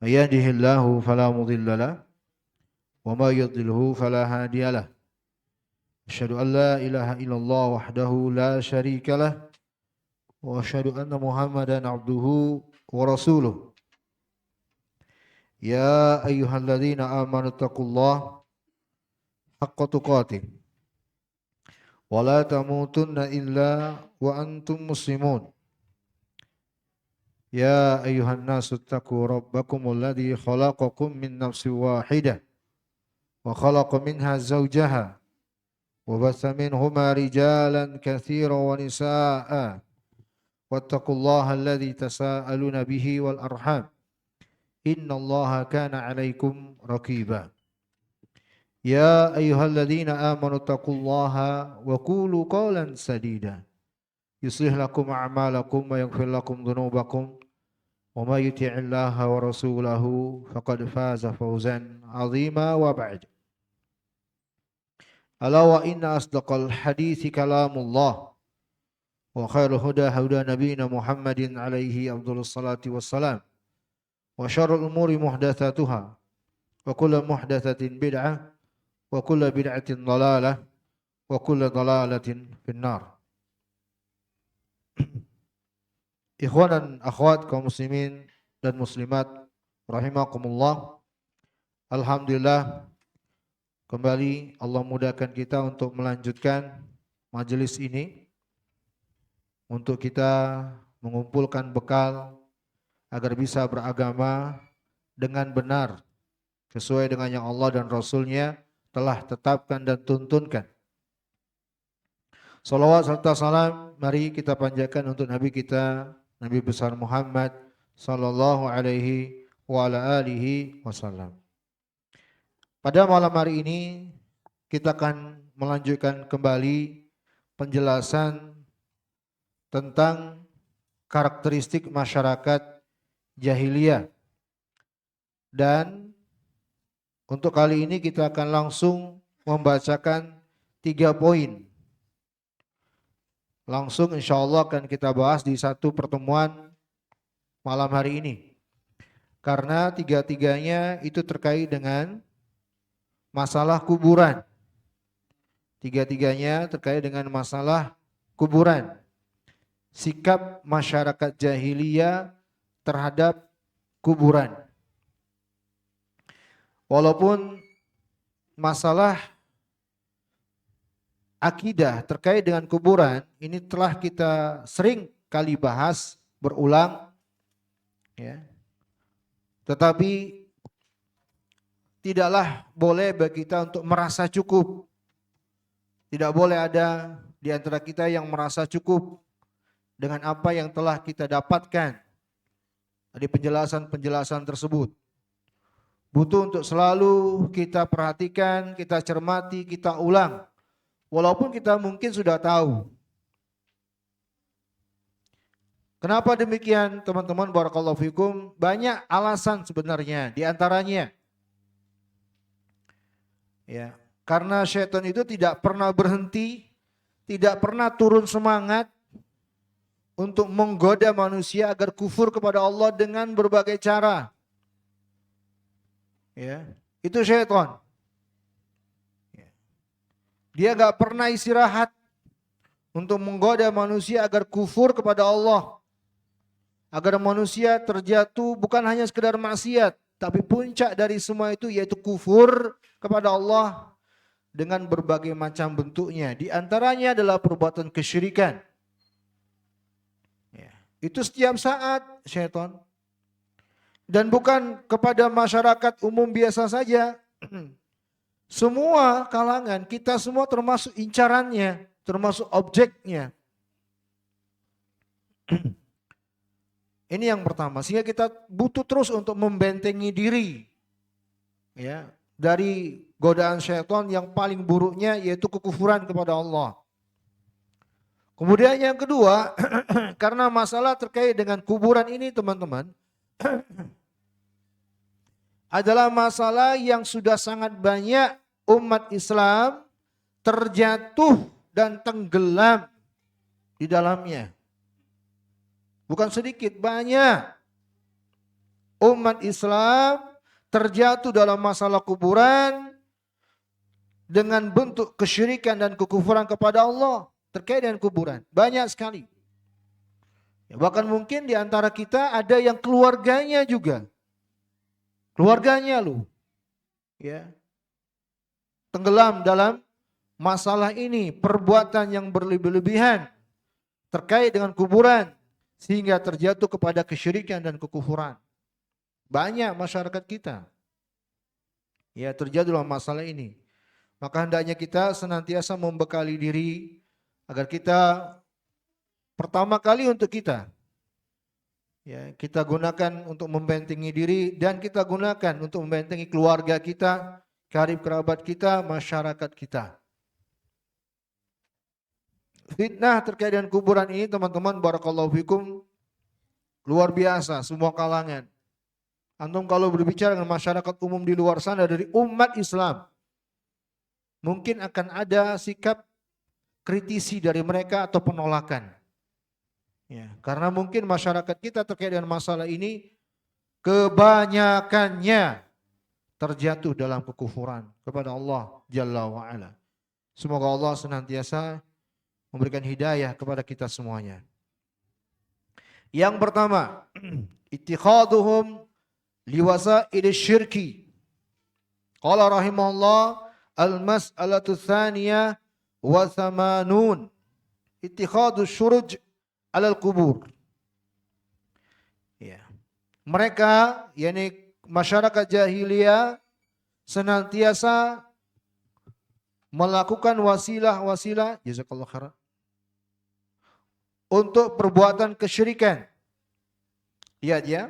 من يهده الله فلا مضل له وما يضلله فلا هادي له أشهد أن لا إله إلا الله وحده لا شريك له وأشهد أن محمدا عبده ورسوله يا أيها الذين آمنوا اتقوا الله حق تقاته ولا تموتن إلا وأنتم مسلمون يا أيها الناس اتقوا ربكم الذي خلقكم من نفس واحدة وخلق منها زوجها وبث منهما رجالا كثيرا ونساء واتقوا الله الذي تساءلون به والأرحام إن الله كان عليكم رقيبا يا أيها الذين آمنوا اتقوا الله وقولوا قولا سديدا يصلح لكم أعمالكم ويغفر لكم ذنوبكم وما يطع الله ورسوله فقد فاز فوزا عظيما وبعد ألا وإن أصدق الحديث كلام الله وخير الهدى هدى نبينا محمد عليه أفضل الصلاة والسلام وشر الأمور محدثاتها وكل محدثة بدعة وكل بدعة ضلالة وكل ضلالة في النار. Ikhwan dan akhwat kaum muslimin dan muslimat rahimakumullah. Alhamdulillah kembali Allah mudahkan kita untuk melanjutkan majelis ini untuk kita mengumpulkan bekal agar bisa beragama dengan benar sesuai dengan yang Allah dan Rasulnya telah tetapkan dan tuntunkan. Salawat serta salam mari kita panjatkan untuk Nabi kita, Nabi besar Muhammad sallallahu alaihi wa ala alihi wasallam. Pada malam hari ini kita akan melanjutkan kembali penjelasan tentang karakteristik masyarakat jahiliyah. Dan untuk kali ini kita akan langsung membacakan 3 poin. Langsung insya Allah akan kita bahas di satu pertemuan malam hari ini. Karena tiga-tiganya itu terkait dengan masalah kuburan. Tiga-tiganya terkait dengan masalah kuburan. Sikap masyarakat jahiliyah terhadap kuburan. Walaupun masalah akidah terkait dengan kuburan ini telah kita sering kali bahas berulang, ya. Tetapi tidaklah boleh bagi kita untuk merasa cukup. Tidak boleh ada di antara kita yang merasa cukup dengan apa yang telah kita dapatkan dari penjelasan-penjelasan tersebut. Butuh untuk selalu kita perhatikan, kita cermati, kita ulang. Walaupun kita mungkin sudah tahu. Kenapa demikian teman-teman barakallahu fikum? Banyak alasan sebenarnya, di antaranya ya, karena syaitan itu tidak pernah berhenti, tidak pernah turun semangat untuk menggoda manusia agar kufur kepada Allah dengan berbagai cara. Ya, itu syaitan. Dia gak pernah istirahat untuk menggoda manusia agar kufur kepada Allah. Agar manusia terjatuh bukan hanya sekedar maksiat, tapi puncak dari semua itu yaitu kufur kepada Allah dengan berbagai macam bentuknya. Di antaranya adalah perbuatan kesyirikan. Ya, itu setiap saat syaitan. Dan bukan kepada masyarakat umum biasa saja. Semua kalangan, kita semua termasuk incarannya, termasuk objeknya. Ini yang pertama, sehingga kita butuh terus untuk membentengi diri ya, dari godaan syaitan yang paling buruknya yaitu kekufuran kepada Allah. Kemudian yang kedua, karena masalah terkait dengan kuburan ini teman-teman, adalah masalah yang sudah sangat banyak umat Islam terjatuh dan tenggelam di dalamnya. Bukan sedikit, banyak. umat Islam terjatuh dalam masalah kuburan dengan bentuk kesyirikan dan kekufuran kepada Allah terkait dengan kuburan. Banyak sekali. Ya, bahkan mungkin di antara kita ada yang keluarganya juga. Keluarganya loh. Ya. Tenggelam dalam masalah ini, perbuatan yang berlebih-lebihan terkait dengan kuburan sehingga terjatuh kepada kesyirikan dan kekufuran. Banyak masyarakat kita ya terjadi dalam masalah ini. Maka hendaknya kita senantiasa membekali diri agar kita pertama kali untuk kita ya kita gunakan untuk membentengi diri dan kita gunakan untuk membentengi keluarga kita, karib kerabat kita, masyarakat kita. Fitnah terkait dengan kuburan ini teman-teman barakallahu fikum luar biasa semua kalangan. Antum kalau berbicara dengan masyarakat umum di luar sana dari umat Islam mungkin akan ada sikap kritisi dari mereka atau penolakan. Ya, karena mungkin masyarakat kita terkait dengan masalah ini kebanyakannya terjatuh dalam kekufuran kepada Allah Jalla wa'ala. Semoga Allah senantiasa memberikan hidayah kepada kita semuanya. Yang pertama, ittikhaduhum liwasa'il syirki. Qala rahimahullah al-mas'alatu tsaniyah wa thamanun. Ittikhadus syuruj 'alal kubur. Ya. Mereka yakni masyarakat jahiliyah senantiasa melakukan wasilah-wasilah jazakallahu khairan untuk perbuatan kesyirikan. Lihat ya,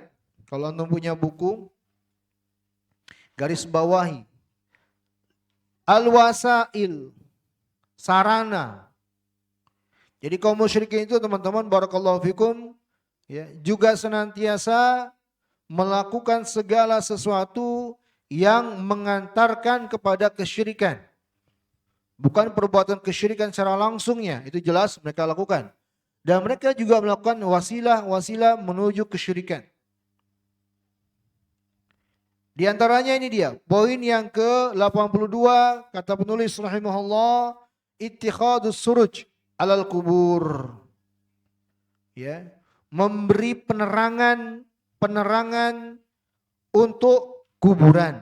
kalau antum punya buku garis bawahi al-wasail sarana. Jadi kaum musyrikin itu teman-teman barakallahu fikum ya, juga senantiasa melakukan segala sesuatu yang mengantarkan kepada kesyirikan. Bukan perbuatan kesyirikan secara langsungnya, itu jelas mereka lakukan. Dan mereka juga melakukan wasilah-wasilah menuju kesyirikan. Di antaranya ini dia, poin yang ke-82 kata penulis rahimahullah, ittikhadus suruj 'alal kubur. Ya, memberi penerangan untuk kuburan.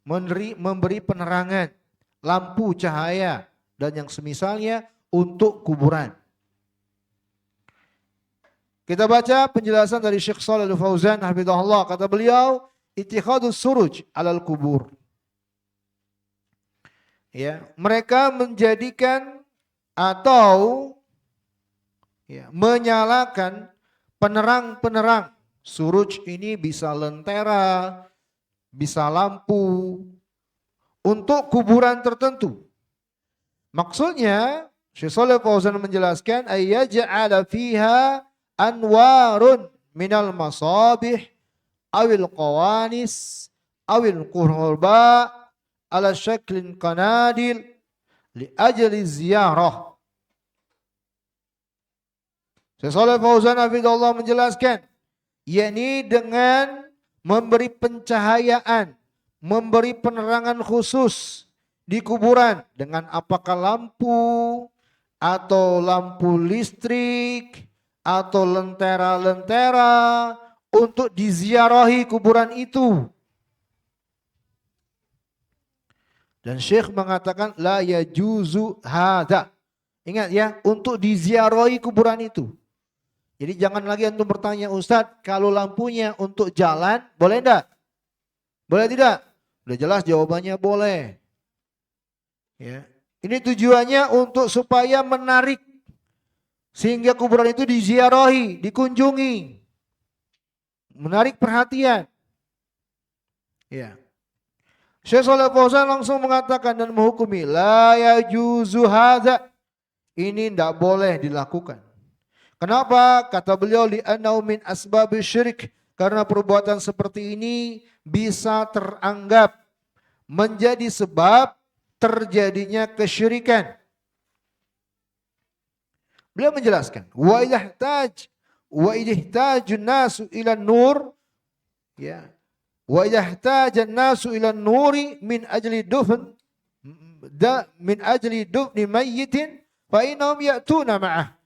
Memberi penerangan, lampu cahaya dan yang semisalnya untuk kuburan. Kita baca penjelasan dari Syekh Shalih Al-Fauzan hafizahullah, kata beliau ittikhadus suruj 'alal kubur. Ya, mereka menjadikan atau ya, menyalakan penerang-penerang. Suruj ini bisa lentera, bisa lampu untuk kuburan tertentu. Maksudnya Syekh Shalih Al-Fauzan menjelaskan ayyaj'ala fiha anwarun minal masabih awil qawanis awil qurba ala syaklin qanadil li ajli ziyarah. Syekh Shalih Fauzan hafizahullah menjelaskan, yakni dengan memberi pencahayaan, memberi penerangan khusus di kuburan dengan apakah lampu atau lampu listrik atau lentera-lentera untuk diziarahi kuburan itu. Dan Syekh mengatakan la yajuzu hada. Ingat ya, untuk diziarahi kuburan itu. Jadi jangan lagi antum bertanya, Ustadz, kalau lampunya untuk jalan boleh enggak? Boleh tidak? Udah jelas jawabannya boleh. Ya. Ini tujuannya untuk supaya menarik sehingga kuburan itu diziarahi, dikunjungi. Menarik perhatian. Ya. Syekh Shalih Fauzan langsung mengatakan dan menghukumi la yajuzu hadza. Ini tidak boleh dilakukan. Kenapa? Kata beliau li'annahu min asbabish syirik. Karena perbuatan seperti ini bisa teranggap menjadi sebab terjadinya kesyirikan. Beliau menjelaskan wa idhtajun nasu ila nur Ya. Wa yahtajan nasu ila nuri min ajli dufn min ajli dufni mayyitin fa innahum ya'tuna ma'ah.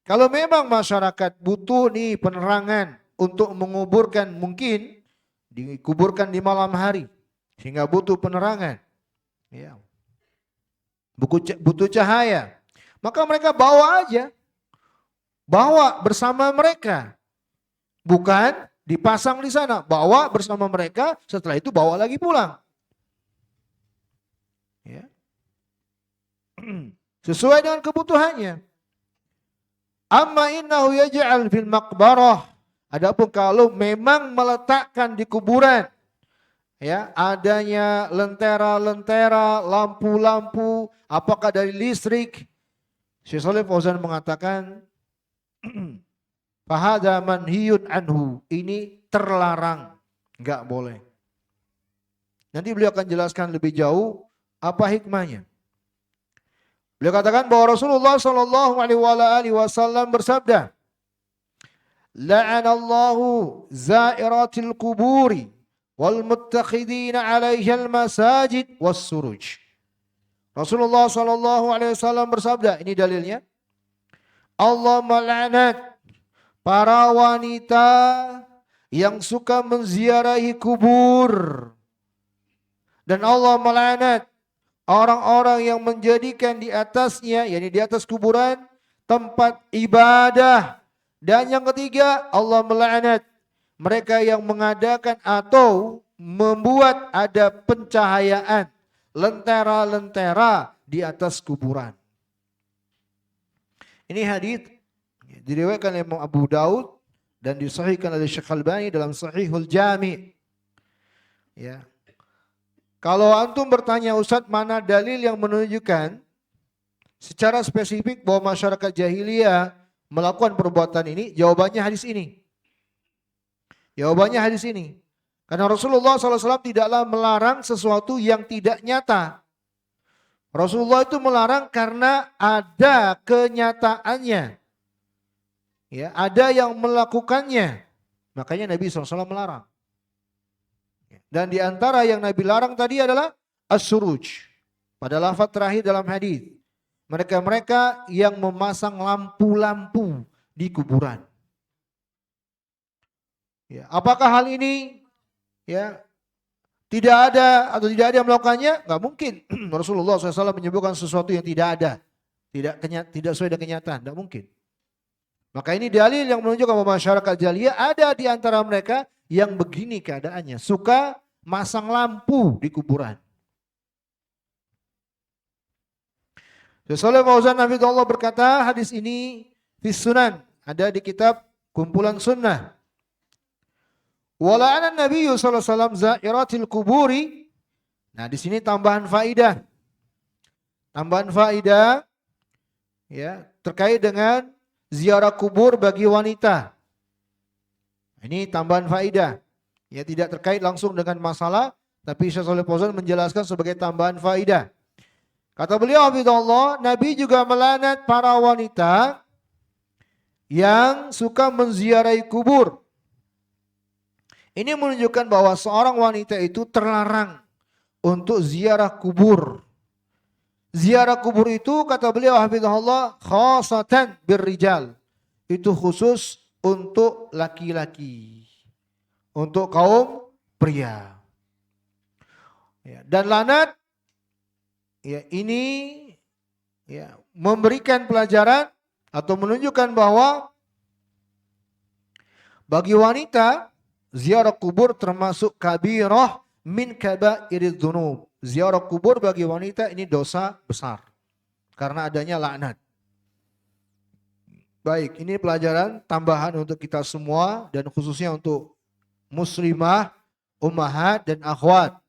Kalau memang masyarakat butuh nih penerangan untuk menguburkan, mungkin dikuburkan di malam hari sehingga butuh penerangan, ya, butuh cahaya, maka mereka bawa aja, bawa bersama mereka, bukan dipasang di sana, bawa bersama mereka, setelah itu bawa lagi pulang, ya. Sesuai dengan kebutuhannya. Amma innahu yaj'al fil maqbarah. Adapun kalau memang meletakkan di kuburan, ya, adanya lentera-lentera, lampu-lampu, apakah dari listrik? Syekh Shalih Fauzan mengatakan, fahadha manhiyun anhu. Ini terlarang, enggak boleh. Nanti beliau akan jelaskan lebih jauh apa hikmahnya. Beliau katakan bahwa Rasulullah sallallahu alaihi wasallam bersabda, la'anallahu za'iratil kuburi wal muttakhidina 'alaihal masajid was suruj. Rasulullah sallallahu alaihi wasallam bersabda, ini dalilnya, Allah melaknat para wanita yang suka menziarahi kubur, dan Allah melaknat orang-orang yang menjadikan di atasnya, yakni di atas kuburan, tempat ibadah. Dan yang ketiga, Allah melaknat mereka yang mengadakan atau membuat ada pencahayaan, lentera-lentera di atas kuburan. Ini hadits diriwayatkan oleh Imam Abu Daud dan disahihkan oleh Syekh Albani dalam Sahihul Jami'. Ya. Kalau antum bertanya, Ustaz, mana dalil yang menunjukkan secara spesifik bahwa masyarakat jahiliyah melakukan perbuatan ini? Jawabannya hadis ini. Jawabannya hadis ini. Karena Rasulullah SAW tidaklah melarang sesuatu yang tidak nyata. Rasulullah itu melarang karena ada kenyataannya. Ya, ada yang melakukannya. Makanya Nabi SAW melarang. Dan di antara yang Nabi larang tadi adalah as-suruj. Pada lafaz terakhir dalam hadis, mereka-mereka yang memasang lampu-lampu di kuburan. Ya, apakah hal ini, ya, tidak ada atau tidak ada yang melakukannya? Enggak mungkin. Rasulullah SAW menyebutkan sesuatu yang tidak ada, tidak sesuai dengan kenyataan, tidak mungkin. Maka ini dalil yang menunjukkan bahwa masyarakat jahiliyah ada di antara mereka yang begini keadaannya, suka masang lampu di kuburan. Syekh Shalih Fauzan hafizahullah berkata, hadis ini fi sunan, ada di kitab kumpulan sunnah. Wala'ana Nabi sallallahu alaihi wasallam za'iratil kuburi. Nah, di sini tambahan faidah. Tambahan faidah, ya, terkait dengan ziarah kubur bagi wanita. Ini tambahan faidah. Ya, tidak terkait langsung dengan masalah, tapi Syekh Shalih Fauzan menjelaskan sebagai tambahan faidah. Kata beliau hafizahullah, Nabi juga melaknat para wanita yang suka menziarahi kubur. Ini menunjukkan bahwa seorang wanita itu terlarang untuk ziarah kubur. Ziarah kubur itu, kata beliau hafizahullah, khasatan birrijal. Itu khusus untuk laki-laki, untuk kaum pria. Ya, dan laknat, ya, ini, ya, memberikan pelajaran atau menunjukkan bahwa bagi wanita ziarah kubur termasuk kabirah min kabairidz dzunub. Ziarah kubur bagi wanita ini dosa besar karena adanya laknat. Baik, ini pelajaran tambahan untuk kita semua dan khususnya untuk muslimah, ummahat dan akhwat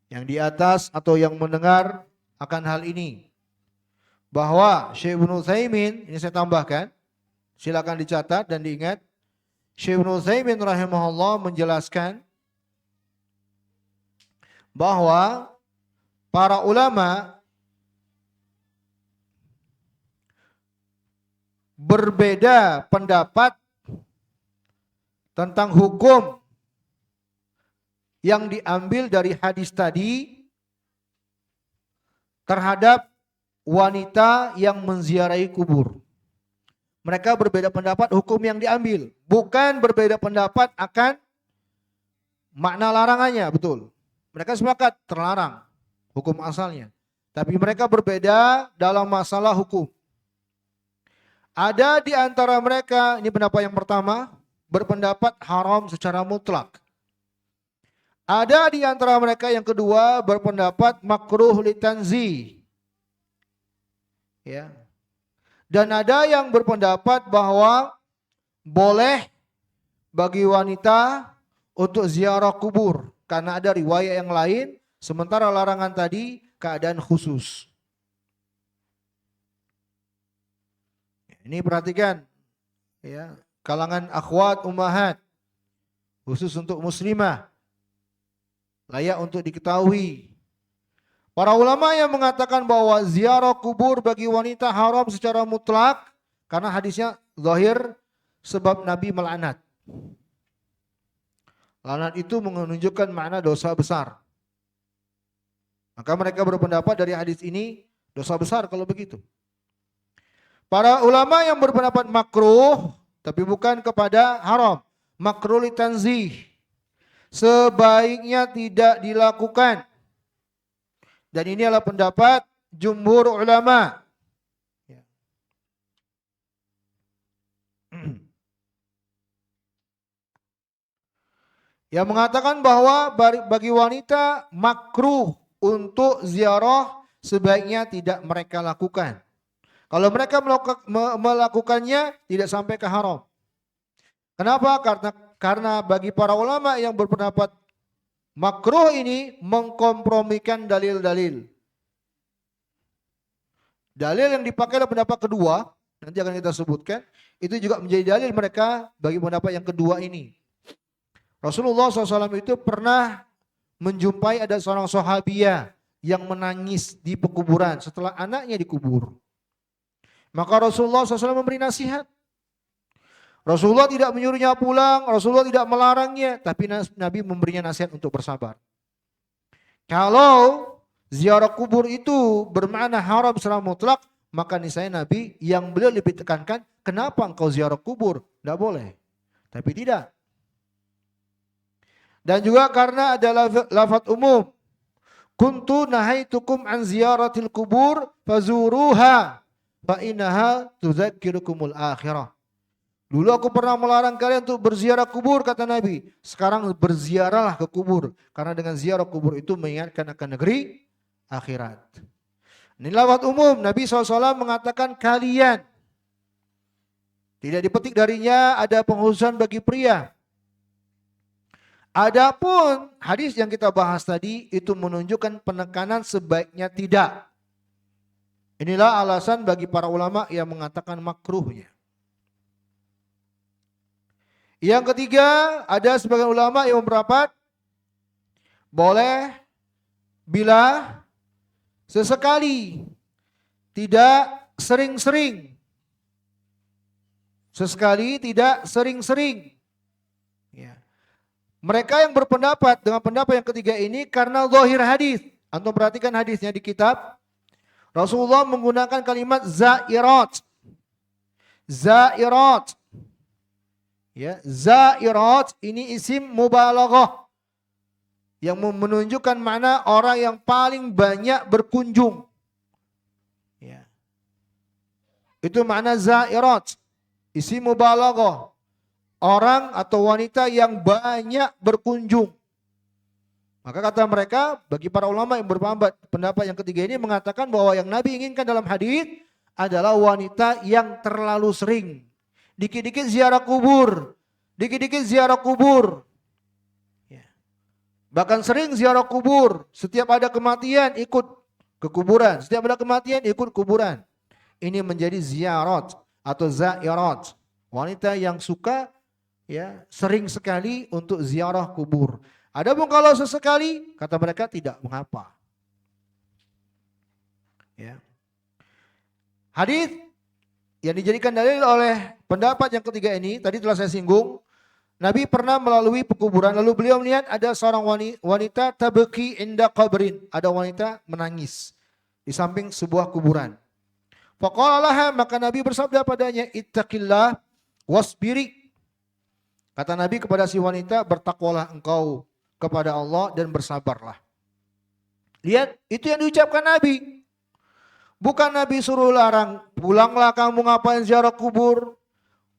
yang di atas atau yang mendengar akan hal ini. Bahwa Syekh Ibnu Utsaimin, ini saya tambahkan, silakan dicatat dan diingat, Syekh Ibnu Utsaimin rahimahullah menjelaskan bahwa para ulama berbeda pendapat tentang hukum yang diambil dari hadis tadi terhadap wanita yang menziarahi kubur. Mereka berbeda pendapat hukum yang diambil, bukan berbeda pendapat akan makna larangannya, betul. Mereka sepakat terlarang hukum asalnya, tapi mereka berbeda dalam masalah hukum. Ada di antara mereka, ini pendapat yang pertama, berpendapat haram secara mutlak. Ada di antara mereka yang kedua berpendapat makruh litanzih. Ya. Dan ada yang berpendapat bahwa boleh bagi wanita untuk ziarah kubur karena ada riwayat yang lain, sementara larangan tadi keadaan khusus. Ini perhatikan ya, kalangan akhwat ummahat khusus untuk muslimah layak untuk diketahui. Para ulama yang mengatakan bahwa ziarah kubur bagi wanita haram secara mutlak karena hadisnya zahir sebab Nabi melaknat. Laknat itu menunjukkan makna dosa besar. Maka mereka berpendapat dari hadis ini dosa besar kalau begitu. Para ulama yang berpendapat makruh tapi bukan kepada haram, makruh litanzih, sebaiknya tidak dilakukan. Dan ini adalah pendapat jumhur ulama. Yang mengatakan bahwa bagi wanita makruh untuk ziarah sebaiknya tidak mereka lakukan. Kalau mereka melakukannya tidak sampai ke haram. Kenapa? Karena bagi para ulama yang berpendapat makruh ini mengkompromikan dalil-dalil. Dalil yang dipakai adalah pendapat kedua, nanti akan kita sebutkan, itu juga menjadi dalil mereka bagi pendapat yang kedua ini. Rasulullah SAW itu pernah menjumpai ada seorang sahabiah yang menangis di pekuburan setelah anaknya dikubur. Maka Rasulullah SAW memberi nasihat. Rasulullah tidak menyuruhnya pulang, Rasulullah tidak melarangnya, tapi Nabi memberinya nasihat untuk bersabar. Kalau ziarah kubur itu bermakna haram secara mutlak, maka niscaya Nabi yang beliau lebih tekankan, kenapa engkau ziarah kubur? Tidak boleh. Tapi tidak. Dan juga karena ada lafaz umum. Kuntu nahaitukum an ziyaratil kubur fazuruha fa innaha tudzakkirukumul akhirah. Dulu aku pernah melarang kalian untuk berziarah kubur, kata Nabi. Sekarang berziarahlah ke kubur. Karena dengan ziarah kubur itu mengingatkan akan negeri akhirat. Ini lafaz umum. Nabi SAW mengatakan kalian. Tidak dipetik darinya ada penghususan bagi pria. Adapun hadis yang kita bahas tadi itu menunjukkan penekanan sebaiknya tidak. Inilah alasan bagi para ulama yang mengatakan makruhnya. Yang ketiga, ada sebagian ulama yang berpendapat boleh bila sesekali, tidak sering-sering. Sesekali tidak sering-sering. Ya. Mereka yang berpendapat dengan pendapat yang ketiga ini karena zahir hadis. Antum perhatikan hadisnya di kitab. Rasulullah menggunakan kalimat zairat. Zairat. Ya, zairat ini isim mubalaghah yang menunjukkan makna orang yang paling banyak berkunjung. Ya. Itu makna zairat, isim mubalaghah. Orang atau wanita yang banyak berkunjung. Maka kata mereka, bagi para ulama yang pendapat yang ketiga ini mengatakan bahwa yang Nabi inginkan dalam hadis adalah wanita yang terlalu sering. Dikit-dikit ziarah kubur. Dikit-dikit ziarah kubur. Ya. Bahkan sering ziarah kubur. Setiap ada kematian ikut ke kuburan. Setiap ada kematian ikut kuburan. Ini menjadi ziarat atau zairat. Wanita yang suka ya sering sekali untuk ziarah kubur. Adapun kalau sesekali, kata mereka tidak mengapa. Ya. Hadis yang dijadikan dalil oleh pendapat yang ketiga ini, tadi telah saya singgung, Nabi pernah melalui pekuburan, lalu beliau melihat ada seorang wanita tabki inda qabrin, ada wanita menangis di samping sebuah kuburan. Faqala laha, maka Nabi bersabda padanya, ittaqillah wasbiri. Kata Nabi kepada si wanita, bertakwalah engkau kepada Allah dan bersabarlah. Lihat, itu yang diucapkan Nabi. Bukan Nabi suruh larang, pulanglah kamu ngapain ziarah kubur.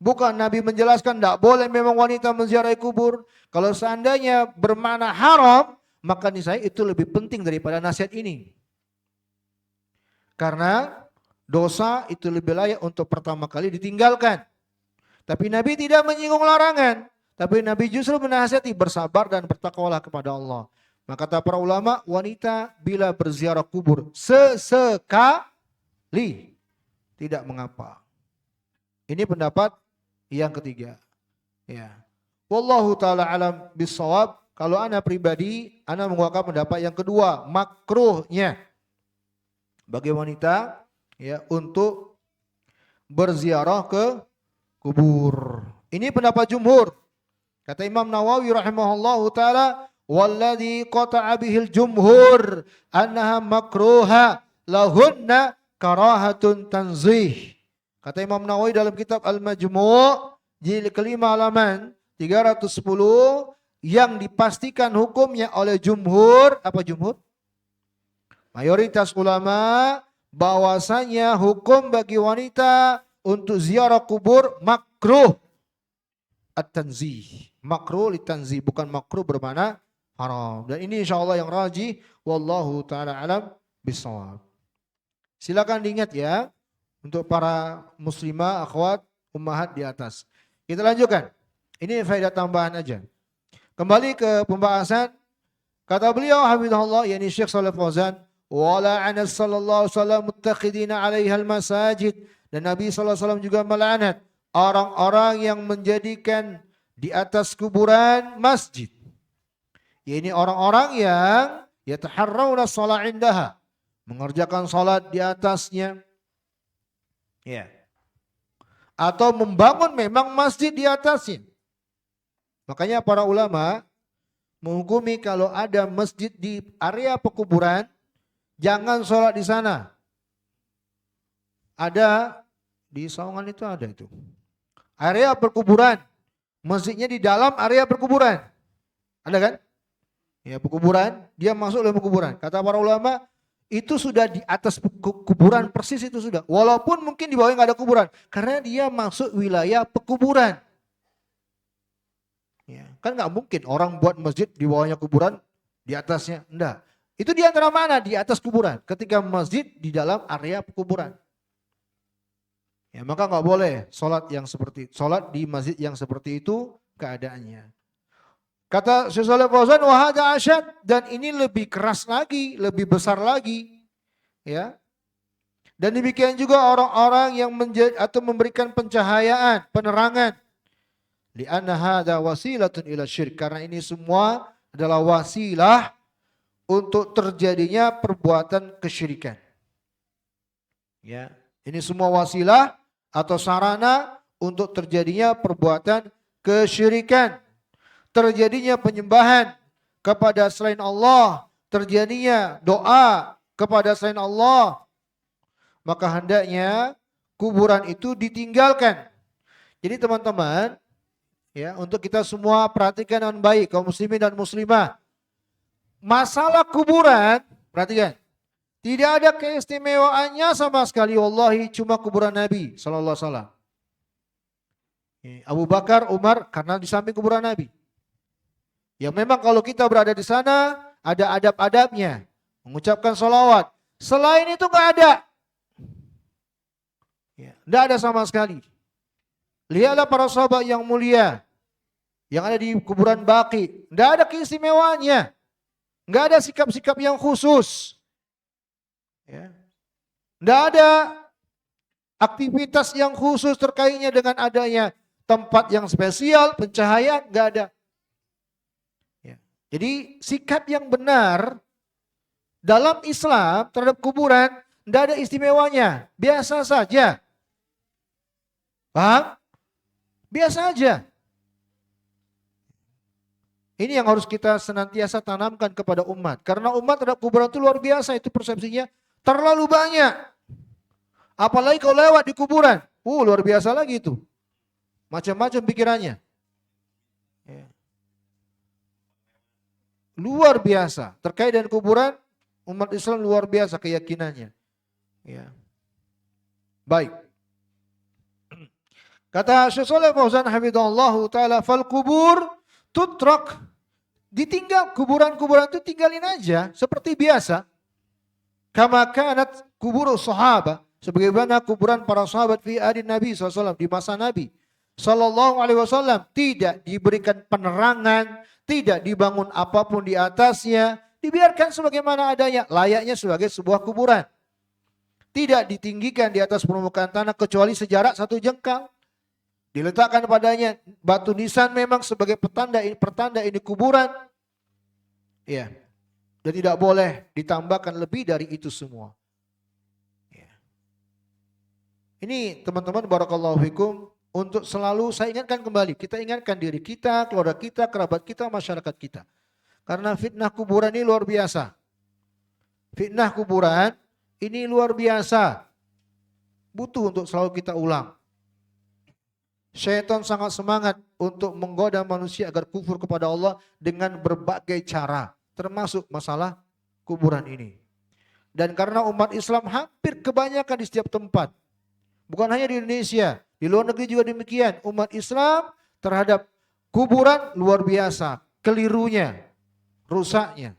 Bukan Nabi menjelaskan tidak boleh memang wanita menziarahi kubur. Kalau seandainya bermakna haram, maka niscaya itu lebih penting daripada nasihat ini. Karena dosa itu lebih layak untuk pertama kali ditinggalkan. Tapi Nabi tidak menyinggung larangan. Tapi Nabi justru menasihati bersabar dan bertakwalah kepada Allah. Maka kata para ulama, wanita bila berziarah kubur sesekali tidak mengapa. Ini pendapat yang ketiga. Ya. Wallahu taala alam bisawab. Kalau ana pribadi, ana menguatkan pendapat yang kedua, makruhnya bagi wanita ya untuk berziarah ke kubur. Ini pendapat jumhur. Kata Imam Nawawi rahimahullahu taala, walladzi qata'a bihil jumhur annaha makruha lahunna karahatun tanzih. Kata Imam Nawawi dalam kitab Al-Majmu' jilid kelima halaman 310 yang dipastikan hukumnya oleh jumhur, apa jumhur? Mayoritas ulama bahwasanya hukum bagi wanita untuk ziarah kubur makruh at-tanzih. Makruh litanzih, bukan makruh bermakna haram. Dan ini insyaallah yang rajih, wallahu taala alam bisawab. Silakan diingat ya. Untuk para muslimah, akhwat, ummahat di atas. Kita lanjutkan. Ini faedah tambahan aja. Kembali ke pembahasan. Kata beliau, hafizahullah, yakni Syekh Shalih Fauzan, wala'ana sallallahu alaihi wasallam muttakhidina 'alaiha al-masajid. Dan Nabi sallallahu alaihi wasallam juga melaknat orang-orang yang menjadikan di atas kuburan masjid. Yakni orang-orang yang yataharrawna shalah indaha, mengerjakan salat di atasnya. Ya. Atau membangun memang masjid di atasnya. Makanya para ulama menghukumi kalau ada masjid di area pekuburan, jangan sholat di sana. Ada di Sawangan itu ada itu. Area perkuburan, masjidnya di dalam area perkuburan. Ada kan? Ya, pekuburan, dia masuk dalam pekuburan. Kata para ulama, itu sudah di atas kuburan persis itu sudah. Walaupun mungkin di bawahnya nggak ada kuburan. Karena dia masuk wilayah pekuburan. Ya, kan nggak mungkin orang buat masjid di bawahnya kuburan, di atasnya. Enggak. Itu di antara mana? Di atas kuburan. Ketika masjid di dalam area pekuburan. Ya, maka nggak boleh sholat di masjid yang seperti itu keadaannya. Kata Syekh Shalih Fauzan, wa hadza asyad, dan ini lebih keras lagi, lebih besar lagi. Ya. Dan demikian juga orang-orang yang memberikan pencahayaan, penerangan. Li'anna hadza wasilatun ila syirk, karena ini semua adalah wasilah untuk terjadinya perbuatan kesyirikan. Ya, ini semua wasilah atau sarana untuk terjadinya perbuatan kesyirikan. Terjadinya penyembahan kepada selain Allah, terjadinya doa kepada selain Allah, maka hendaknya kuburan itu ditinggalkan. Jadi teman-teman, ya, untuk kita semua perhatikan dengan baik, kaum muslimin dan muslimah. Masalah kuburan, perhatikan, tidak ada keistimewaannya sama sekali, wallahi, cuma kuburan Nabi sallallahu alaihi wasallam. Abu Bakar, Umar, karena di samping kuburan Nabi. Ya memang kalau kita berada di sana ada adab-adabnya, mengucapkan sholawat. Selain itu nggak ada, ya, nggak ada sama sekali. Lihatlah para sahabat yang mulia yang ada di kuburan Baqi, nggak ada keistimewaannya, nggak ada sikap-sikap yang khusus, ya, nggak ada aktivitas yang khusus terkaitnya dengan adanya tempat yang spesial, pencahayaan, nggak ada. Jadi sikap yang benar dalam Islam terhadap kuburan tidak ada istimewanya, biasa saja. Paham? Biasa aja. Ini yang harus kita senantiasa tanamkan kepada umat. Karena umat terhadap kuburan itu luar biasa, itu persepsinya terlalu banyak. Apalagi kalau lewat di kuburan, luar biasa lagi itu. Macam-macam pikirannya. Ya. Luar biasa. Terkait dengan kuburan, umat Islam luar biasa keyakinannya. Ya. Baik. Kata Syekh Shalih Fauzan hafizahullahu taala, fal kubur tutrak. Ditinggal, kuburan-kuburan itu tinggalin aja seperti biasa. Kama kanat kubur sahabat, sebagaimana kuburan para sahabat fi adin Nabi SAW, di masa Nabi sallallahu alaihi wasallam, tidak diberikan penerangan, tidak dibangun apapun di atasnya, dibiarkan sebagaimana adanya, layaknya sebagai sebuah kuburan. Tidak ditinggikan di atas permukaan tanah kecuali sejarak 1 jengkal. Diletakkan padanya batu nisan memang sebagai pertanda ini kuburan. Ya. Dan tidak boleh ditambahkan lebih dari itu semua. Ya. Ini teman-teman barakallahu fikum, untuk selalu saya ingatkan kembali. Kita ingatkan diri kita, keluarga kita, kerabat kita, masyarakat kita. Karena fitnah kuburan ini luar biasa. Fitnah kuburan ini luar biasa. Butuh untuk selalu kita ulang. Syaitan sangat semangat untuk menggoda manusia agar kufur kepada Allah dengan berbagai cara, termasuk masalah kuburan ini. Dan karena umat Islam hampir kebanyakan di setiap tempat, bukan hanya di Indonesia, di luar negeri juga demikian, umat Islam terhadap kuburan luar biasa, kelirunya, rusaknya,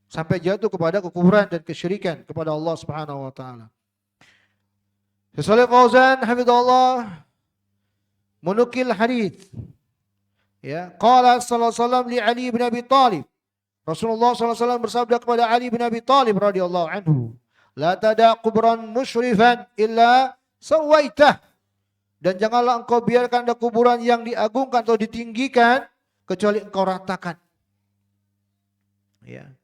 sampai jatuh kepada kekufuran dan kesyirikan kepada Allah Subhanahu wa taala. Syekh Shalih Fauzan hafizahullah menukil hadis, ya, qala sallallahu alaihi wasallam li Ali bin Abi Thalib, Rasulullah sallallahu alaihi wasallam bersabda kepada Ali bin Abi Thalib radhiyallahu anhu, la tada kubran musyrifan illa sawaitah, dan janganlah engkau biarkan ada kuburan yang diagungkan atau ditinggikan kecuali engkau ratakan. Ya.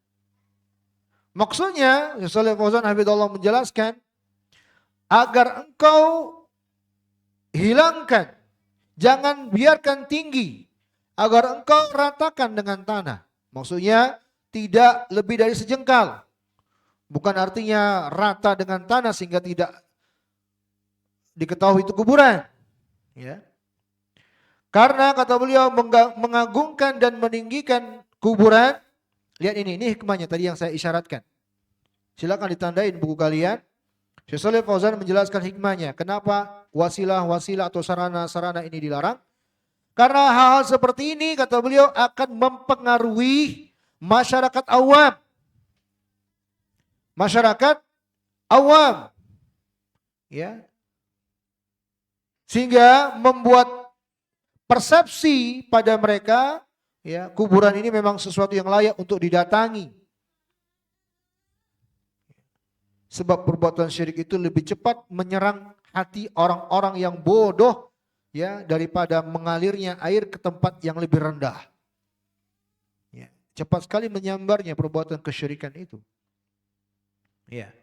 Maksudnya Syekh Fauzan hafizahullah menjelaskan agar engkau hilangkan, jangan biarkan tinggi, agar engkau ratakan dengan tanah. Maksudnya tidak lebih dari sejengkal. Bukan artinya rata dengan tanah sehingga tidak diketahui itu kuburan. Ya. Karena kata beliau mengagungkan dan meninggikan kuburan. Lihat ini hikmahnya tadi yang saya isyaratkan. Silakan ditandain buku kalian. Syekh Shalih Fauzan menjelaskan hikmahnya. Kenapa wasilah-wasilah atau sarana-sarana ini dilarang? Karena hal-hal seperti ini kata beliau akan mempengaruhi masyarakat awam. Masyarakat awam. Ya. Sehingga membuat persepsi pada mereka, ya, kuburan ini memang sesuatu yang layak untuk didatangi. Sebab perbuatan syirik itu lebih cepat menyerang hati orang-orang yang bodoh, ya, daripada mengalirnya air ke tempat yang lebih rendah. Ya, cepat sekali menyambarnya perbuatan kesyirikan itu. Ya.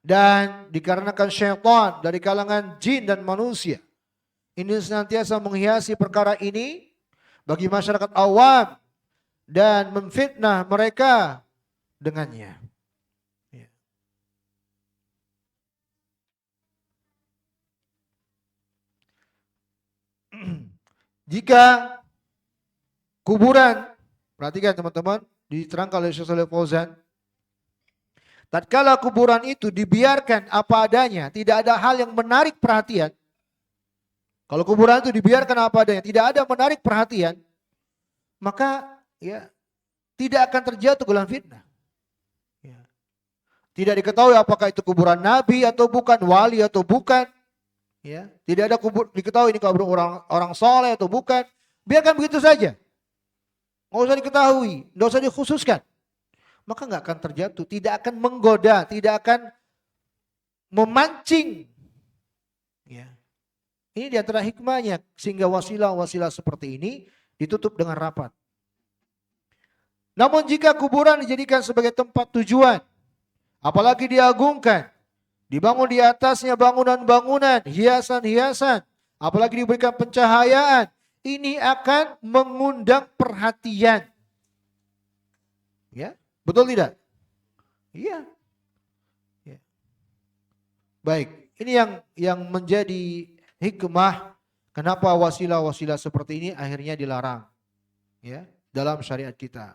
Dan dikarenakan syaitan dari kalangan jin dan manusia ini senantiasa menghiasi perkara ini bagi masyarakat awam dan memfitnah mereka dengannya. Jika kuburan, perhatikan teman-teman, diterangkan oleh Syekh Shalih Fauzan, tatkala kuburan itu dibiarkan apa adanya, tidak ada hal yang menarik perhatian. Kalau kuburan itu dibiarkan apa adanya, tidak ada menarik perhatian, maka ya tidak akan terjatuh ke dalam fitnah. Ya. Tidak diketahui apakah itu kuburan nabi atau bukan, wali atau bukan. Ya, tidak ada kubur diketahui ini kubur orang soleh atau bukan. Biarkan begitu saja. Nggak usah diketahui, nggak usah dikhususkan. Maka nggak akan terjatuh, tidak akan menggoda, tidak akan memancing. Ya. Ini diantara hikmahnya sehingga wasilah-wasilah seperti ini ditutup dengan rapat. Namun jika kuburan dijadikan sebagai tempat tujuan, apalagi diagungkan, dibangun di atasnya bangunan-bangunan, hiasan-hiasan, apalagi diberikan pencahayaan, ini akan mengundang perhatian. Ya, betul tidak? Iya. Ya. Baik, ini yang menjadi hikmah kenapa wasilah-wasilah seperti ini akhirnya dilarang, ya, dalam syariat kita.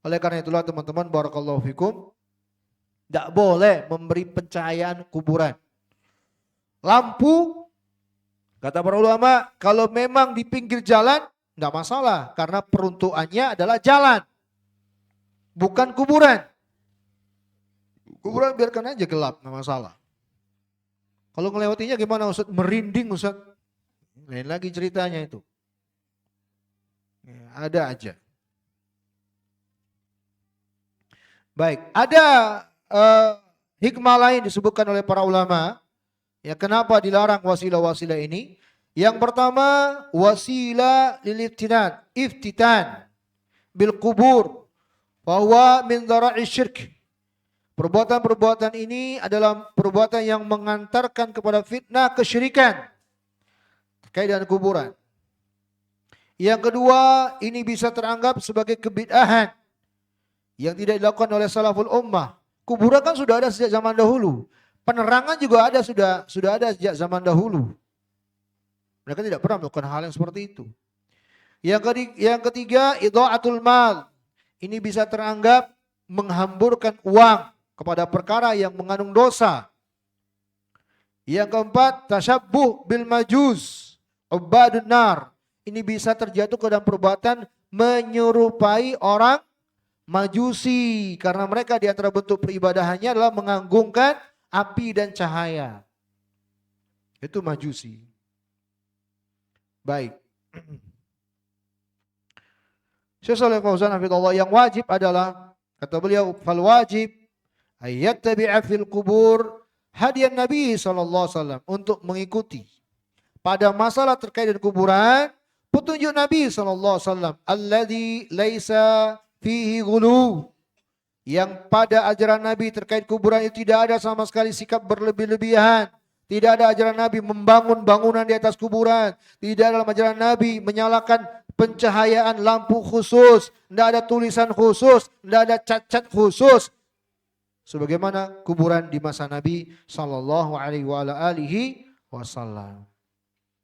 Oleh karena itulah teman-teman, barakallahu fikum, tidak boleh memberi pencahayaan kuburan. Lampu, kata para ulama, kalau memang di pinggir jalan, tidak masalah. Karena peruntukannya adalah jalan, bukan kuburan. Kuburan biarkan aja gelap, nggak masalah. Kalau ngelewatinya gimana Ustaz? Merinding Ustaz. Lain lagi ceritanya itu. Ya, ada aja. Baik, ada hikmah lain disebutkan oleh para ulama. Ya, kenapa dilarang wasilah-wasilah ini? Yang pertama, wasilah lil iftitan bil kubur, bahwa min dhara'i syirk. Perbuatan-perbuatan ini adalah perbuatan yang mengantarkan kepada fitnah kesyirikan terkait dengan kuburan. Yang kedua, ini bisa teranggap sebagai kebid'ahan yang tidak dilakukan oleh salaful ummah. Kuburan kan sudah ada sejak zaman dahulu. Penerangan juga ada, sudah ada sejak zaman dahulu. Mereka tidak pernah melakukan hal yang seperti itu. Yang ketiga, idha'atul mal. Ini bisa teranggap menghamburkan uang kepada perkara yang mengandung dosa. Yang keempat, tasyabbuh bil majus, ubadun nar. Ini bisa terjatuh ke dalam perbuatan menyerupai orang Majusi, karena mereka di antara bentuk peribadahannya adalah mengagungkan api dan cahaya. Itu Majusi. Baik. Syekh Shalih Fauzan hafizahullah, yang wajib adalah, kata beliau, fal wajib ayat tabi'a fil kubur hadiyan Nabi sallallahu alaihi wasallam, untuk mengikuti pada masalah terkait dengan kuburan petunjuk Nabi sallallahu alaihi wasallam, alladzi laisa fihi ghulu, yang pada ajaran Nabi terkait kuburan itu tidak ada sama sekali sikap berlebih-lebihan. Tidak ada ajaran Nabi membangun bangunan di atas kuburan. Tidak ada dalam ajaran Nabi menyalakan pencahayaan lampu khusus. Tidak ada tulisan khusus. Tidak ada cat-cat khusus. Sebagaimana kuburan di masa Nabi sallallahu alaihi wasallam.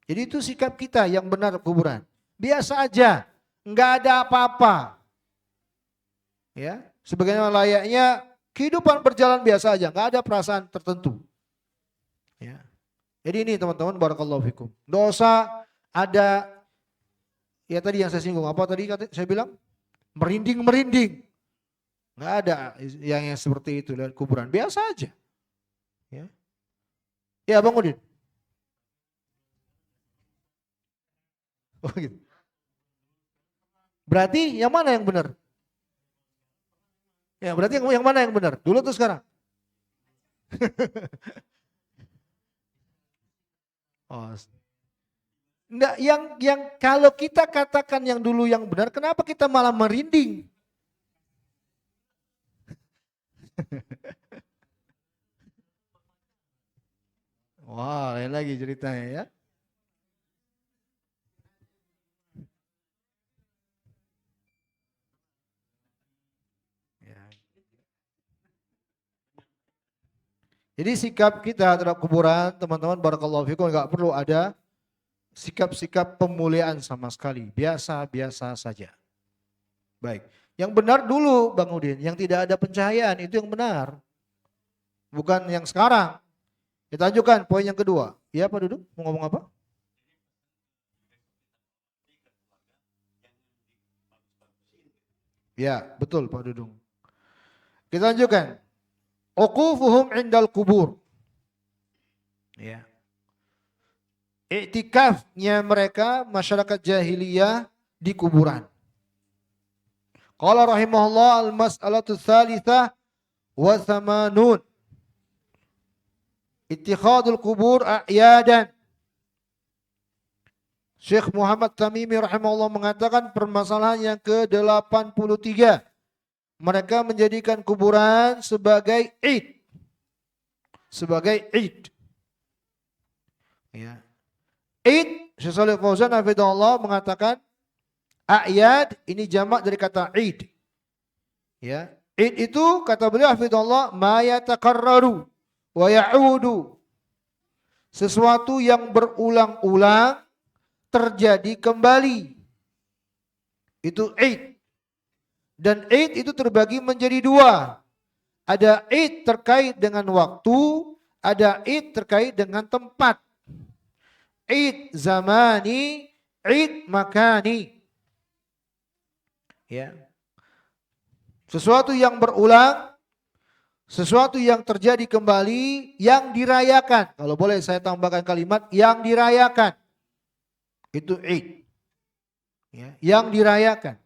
Jadi itu sikap kita yang benar kuburan. Biasa aja, enggak ada apa-apa. Ya, sebagaimana layaknya kehidupan berjalan biasa aja, enggak ada perasaan tertentu. Ya. Jadi ini teman-teman, barakallahu fikum. Dosa ada, ya tadi yang saya singgung, apa tadi saya bilang? Merinding-merinding. Enggak ada yang seperti itu lihat kuburan, biasa aja. Ya. Ya, Bang Udin. Oh gitu. Berarti yang mana yang benar? Ya, berarti yang mana yang benar? Dulu atau sekarang? Oh. Enggak, yang kalau kita katakan yang dulu yang benar, kenapa kita malah merinding? Wah, lain lagi ceritanya ya. Jadi sikap kita terhadap kuburan, teman-teman, barakallahu fikum, enggak perlu ada sikap-sikap pemuliaan sama sekali. Biasa-biasa saja. Baik. Yang benar dulu Bang Udin, yang tidak ada pencahayaan, itu yang benar. Bukan yang sekarang. Kita lanjutkan poin yang kedua. Ya Pak Dudung, mau ngomong apa? Ya, betul Pak Dudung. Kita lanjutkan. Uqufuhum indal kubur. Ya. Iktikafnya mereka masyarakat jahiliyah di kuburan. Qala rahimahullah al-mas'alatu tsalitsah wa tsamanun. Ittikhadul kubur a'yadan. Syekh Muhammad Tamimi rahimahullah mengatakan permasalahan yang ke-83. Mereka menjadikan kuburan sebagai id. Sebagai id. Ya. Id Syekh Shalih Fauzan hafizahullah mengatakan a'yad ini jamak dari kata id. Ya, id itu kata beliau hafizahullah ma yatakarraru wa ya'udu. Sesuatu yang berulang-ulang terjadi kembali. Itu id. Dan id itu terbagi menjadi dua. Ada id terkait dengan waktu, ada id terkait dengan tempat. Id zamani, id makani. Ya. Sesuatu yang berulang, sesuatu yang terjadi kembali, yang dirayakan. Kalau boleh saya tambahkan kalimat yang dirayakan. Itu id. Ya, yang dirayakan.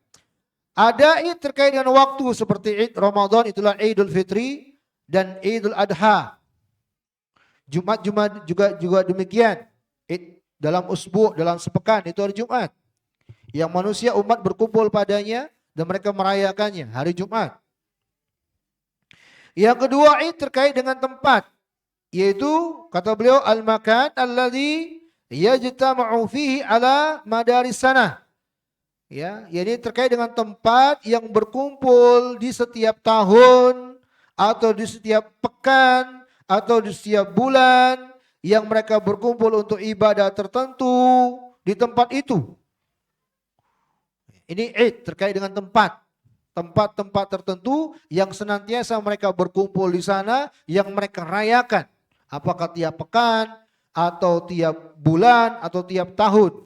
Ada id terkait dengan waktu seperti id Ramadan, itulah Idul Fitri dan Idul Adha. Jumat juga demikian. Dalam usbu, dalam sepekan itu hari Jumat. Yang manusia umat berkumpul padanya dan mereka merayakannya hari Jumat. Yang kedua id terkait dengan tempat, yaitu kata beliau al-makan alladzi yajtama'u fihi ala madaris sanah. Ya, ini terkait dengan tempat yang berkumpul di setiap tahun atau di setiap pekan atau di setiap bulan yang mereka berkumpul untuk ibadah tertentu di tempat itu. Ini id terkait dengan tempat. Tempat-tempat tertentu yang senantiasa mereka berkumpul di sana yang mereka rayakan. Apakah tiap pekan atau tiap bulan atau tiap tahun.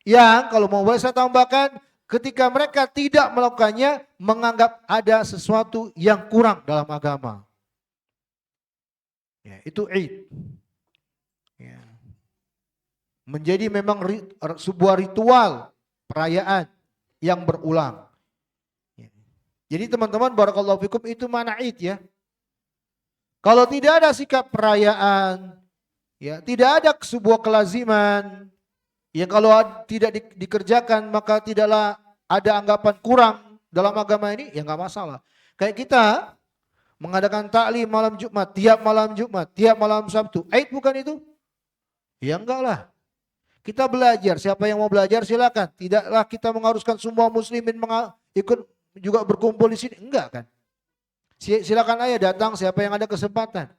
Yang kalau mau boleh saya tambahkan, ketika mereka tidak melakukannya menganggap ada sesuatu yang kurang dalam agama. Ya, itu id. Ya. Menjadi memang sebuah ritual perayaan yang berulang. Ya. Jadi teman-teman barakallahu fikum itu mana id ya. Kalau tidak ada sikap perayaan, ya tidak ada sebuah kelaziman yang kalau tidak dikerjakan maka tidaklah ada anggapan kurang dalam agama ini, ya nggak masalah. Kayak kita mengadakan taklim malam Jumat, tiap malam Sabtu. Id bukan itu? Ya enggak lah. Kita belajar, siapa yang mau belajar silakan. Tidaklah kita mengharuskan semua muslimin ikut juga berkumpul di sini. Enggak kan? Silakan aja datang siapa yang ada kesempatan.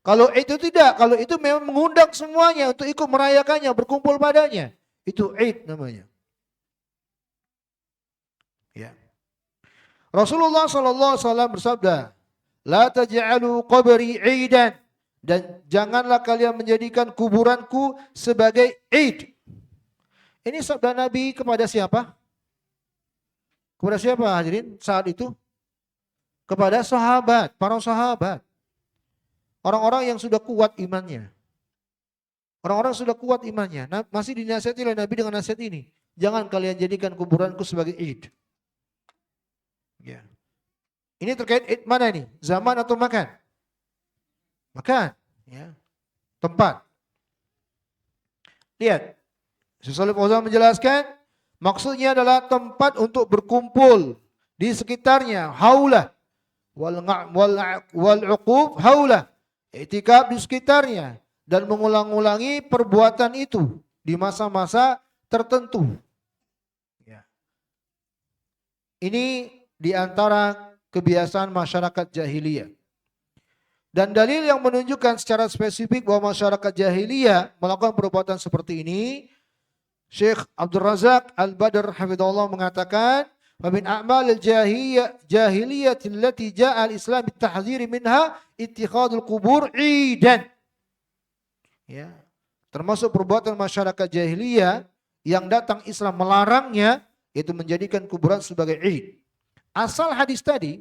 Kalau itu tidak, kalau itu memang mengundang semuanya untuk ikut merayakannya, berkumpul padanya. Itu Id namanya. Ya. Rasulullah SAW bersabda, la taj'alu qabri idan, dan janganlah kalian menjadikan kuburanku sebagai id. Ini sabda Nabi kepada siapa? Kepada siapa hadirin saat itu? Kepada sahabat, para sahabat. Orang-orang yang sudah kuat imannya. Orang-orang sudah kuat imannya. Masih dinasihati oleh Nabi dengan nasihat ini. Jangan kalian jadikan kuburanku sebagai id. Ya. Ini terkait id mana ini? Zaman atau makan? Makan. Ya. Tempat. Lihat. Syekh Shalih Fauzan menjelaskan. Maksudnya adalah tempat untuk berkumpul. Di sekitarnya. Haulah. Wal-uqub haulah. I'tikaf di sekitarnya. Dan mengulang-ulangi perbuatan itu. Di masa-masa tertentu. Ya. Ini di antara kebiasaan masyarakat jahiliyah. Dan dalil yang menunjukkan secara spesifik bahwa masyarakat jahiliyah melakukan perbuatan seperti ini, Syekh Abdul Razak Al-Badr hafizahullah mengatakan, "Wa min a'malil jahiliyah allati ja'a al-Islam bit-tahdzir minha ittikhadul qubur 'idan." Ya. Termasuk perbuatan masyarakat jahiliyah yang datang Islam melarangnya, yaitu menjadikan kuburan sebagai id. Asal hadis tadi,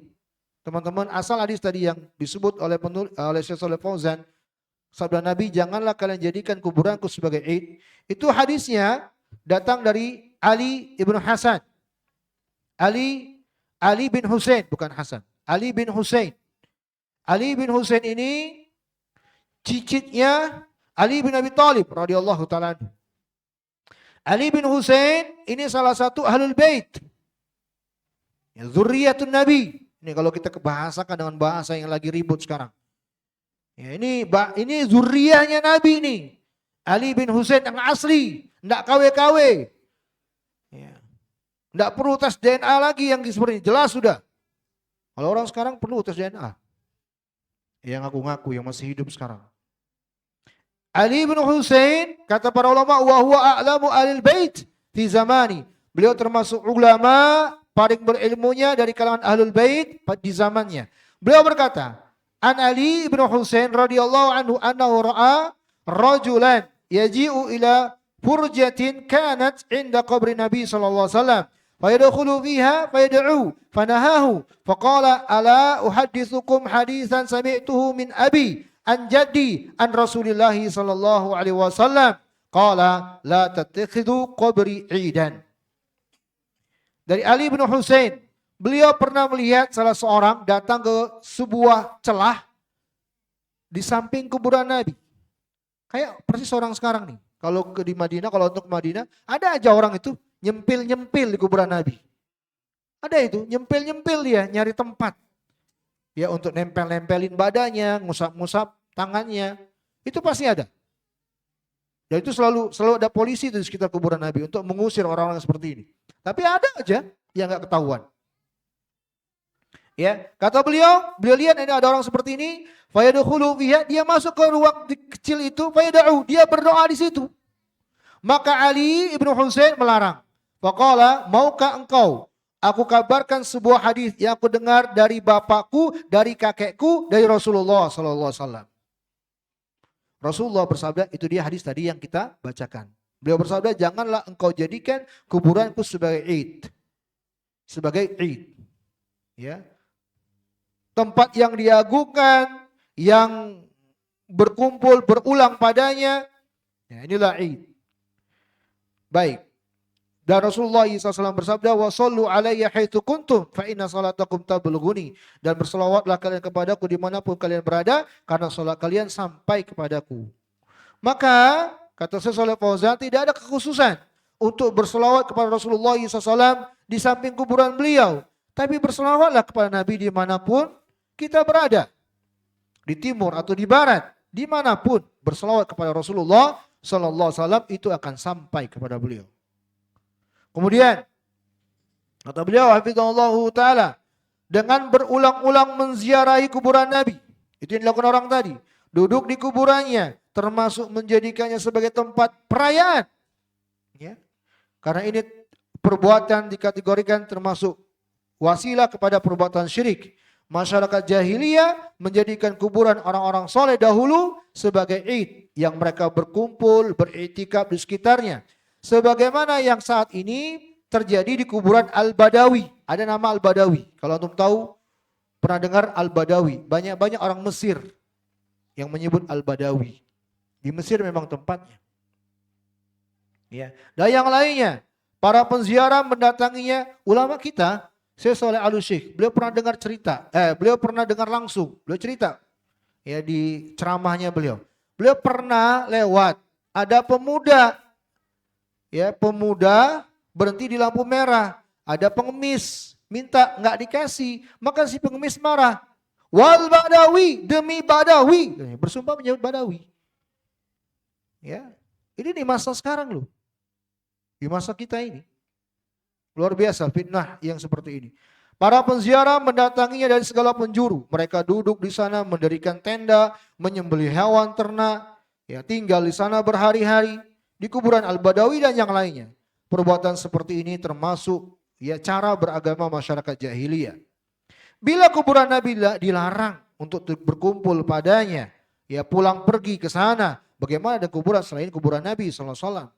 teman-teman, asal hadis tadi yang disebut oleh Syekh Shalih Fauzan, sabda Nabi, janganlah kalian jadikan kuburanku sebagai id. Itu hadisnya datang dari Ali ibn Hasan. Ali bin Husain, bukan Hasan. Ali bin Husain. Ali bin Husain ini cicitnya Ali bin Abi Thalib radhiyallahu ta'ala. Ali bin Husain ini salah satu ahlul bait. Ya, zurriyatun Nabi. Ini kalau kita kebahasakan dengan bahasa yang lagi ribut sekarang. Ya, ini zurriyahnya Nabi ini. Ali bin Husain yang asli, enggak KW-KW. Ya. Enggak perlu tes DNA lagi yang seperti ini, jelas sudah. Kalau orang sekarang perlu tes DNA. Yang ngaku-ngaku yang masih hidup sekarang. Ali bin Husain, kata para ulama, wa huwa a'lamu alil bait fi zamani. Beliau termasuk ulama paling berilmunya dari kalangan ahlul bait di zamannya. Beliau berkata, An Ali bin Husain radhiyallahu anhu annahu ra'a rajulan yaji'u ila furjatin kanat inda qabri Nabi sallallahu alaihi wasallam. Fayadkhulu fiha fayad'u fanahahu faqala ala uhaddithukum haditsan sami'tuhu min abi an jaddi an Rasulillah sallallahu alaihi wasallam qala la tattakhidhu qabri 'idan. Dari Ali bin Husain, beliau pernah melihat salah seorang datang ke sebuah celah di samping kuburan Nabi. Kayak persis orang sekarang nih. Kalau di Madinah, kalau untuk Madinah, ada aja orang itu nyempil-nyempil di kuburan Nabi. Ada itu, nyempil-nyempil dia, nyari tempat. Ya untuk nempel-nempelin badannya, ngusap-ngusap tangannya. Itu pasti ada. Dan itu selalu ada polisi di sekitar kuburan Nabi untuk mengusir orang-orang seperti ini. Tapi ada aja yang gak ketahuan. Ya, kata beliau lihat ini ada orang seperti ini, fayadkhulu fiha, dia masuk ke ruang kecil itu, fayad'u, dia berdoa di situ. Maka Ali bin Husain melarang. Faqala, maukah engkau aku kabarkan sebuah hadis yang aku dengar dari bapakku, dari kakekku, dari Rasulullah sallallahu alaihi wasallam. Rasulullah bersabda, itu dia hadis tadi yang kita bacakan. Beliau bersabda, janganlah engkau jadikan kuburanku sebagai id. Sebagai id. Ya. Tempat yang diagungkan, yang berkumpul, berulang padanya. Ya, inilah id. Baik. Dan Rasulullah SAW bersabda, wa sallu alayya haitsu kuntum fa inna salatakum tablughuni. Dan berselawatlah kalian kepadaku dimanapun kalian berada, karena salat kalian sampai kepadaku. Maka kata Syekh Shalih Fauzan, tidak ada kekhususan untuk berselawat kepada Rasulullah SAW di samping kuburan beliau. Tapi berselawatlah kepada Nabi dimanapun kita berada. Di timur atau di barat, dimanapun berselawat kepada Rasulullah SAW itu akan sampai kepada beliau. Kemudian kata beliau hafizahullahu taala, dengan berulang-ulang menziarahi kuburan Nabi, itu yang dilakukan orang tadi, duduk di kuburannya, termasuk menjadikannya sebagai tempat perayaan. Ya. Karena ini perbuatan dikategorikan termasuk wasilah kepada perbuatan syirik. Masyarakat jahiliyah menjadikan kuburan orang-orang soleh dahulu sebagai id yang mereka berkumpul, beriktikaf di sekitarnya. Sebagaimana yang saat ini terjadi di kuburan Al-Badawi. Ada nama Al-Badawi. Kalau antum tahu, pernah dengar Al-Badawi. Banyak-banyak orang Mesir yang menyebut Al-Badawi. Di Mesir memang tempatnya. Ya. Dan yang lainnya, para penziarah mendatanginya, ulama kita, Syekh Shalih Al-Syekh, beliau pernah dengar cerita, beliau pernah dengar langsung, beliau cerita ya di ceramahnya beliau. Beliau pernah lewat, ada pemuda berhenti di lampu merah, ada pengemis minta nggak dikasih, maka si pengemis marah. Wal Badawi, demi Badawi, bersumpah menyebut Badawi. Ya, ini di masa sekarang loh, di masa kita ini. Luar biasa fitnah yang seperti ini. Para penziarah mendatanginya dari segala penjuru. Mereka duduk di sana, mendirikan tenda, menyembelih hewan ternak, ya tinggal di sana berhari-hari di kuburan Al-Badawi dan yang lainnya. Perbuatan seperti ini termasuk ya cara beragama masyarakat jahiliyah. Bila kuburan Nabi dilarang untuk berkumpul padanya, ya pulang pergi ke sana, bagaimana ada kuburan selain kuburan Nabi sallallahu alaihi wasallam?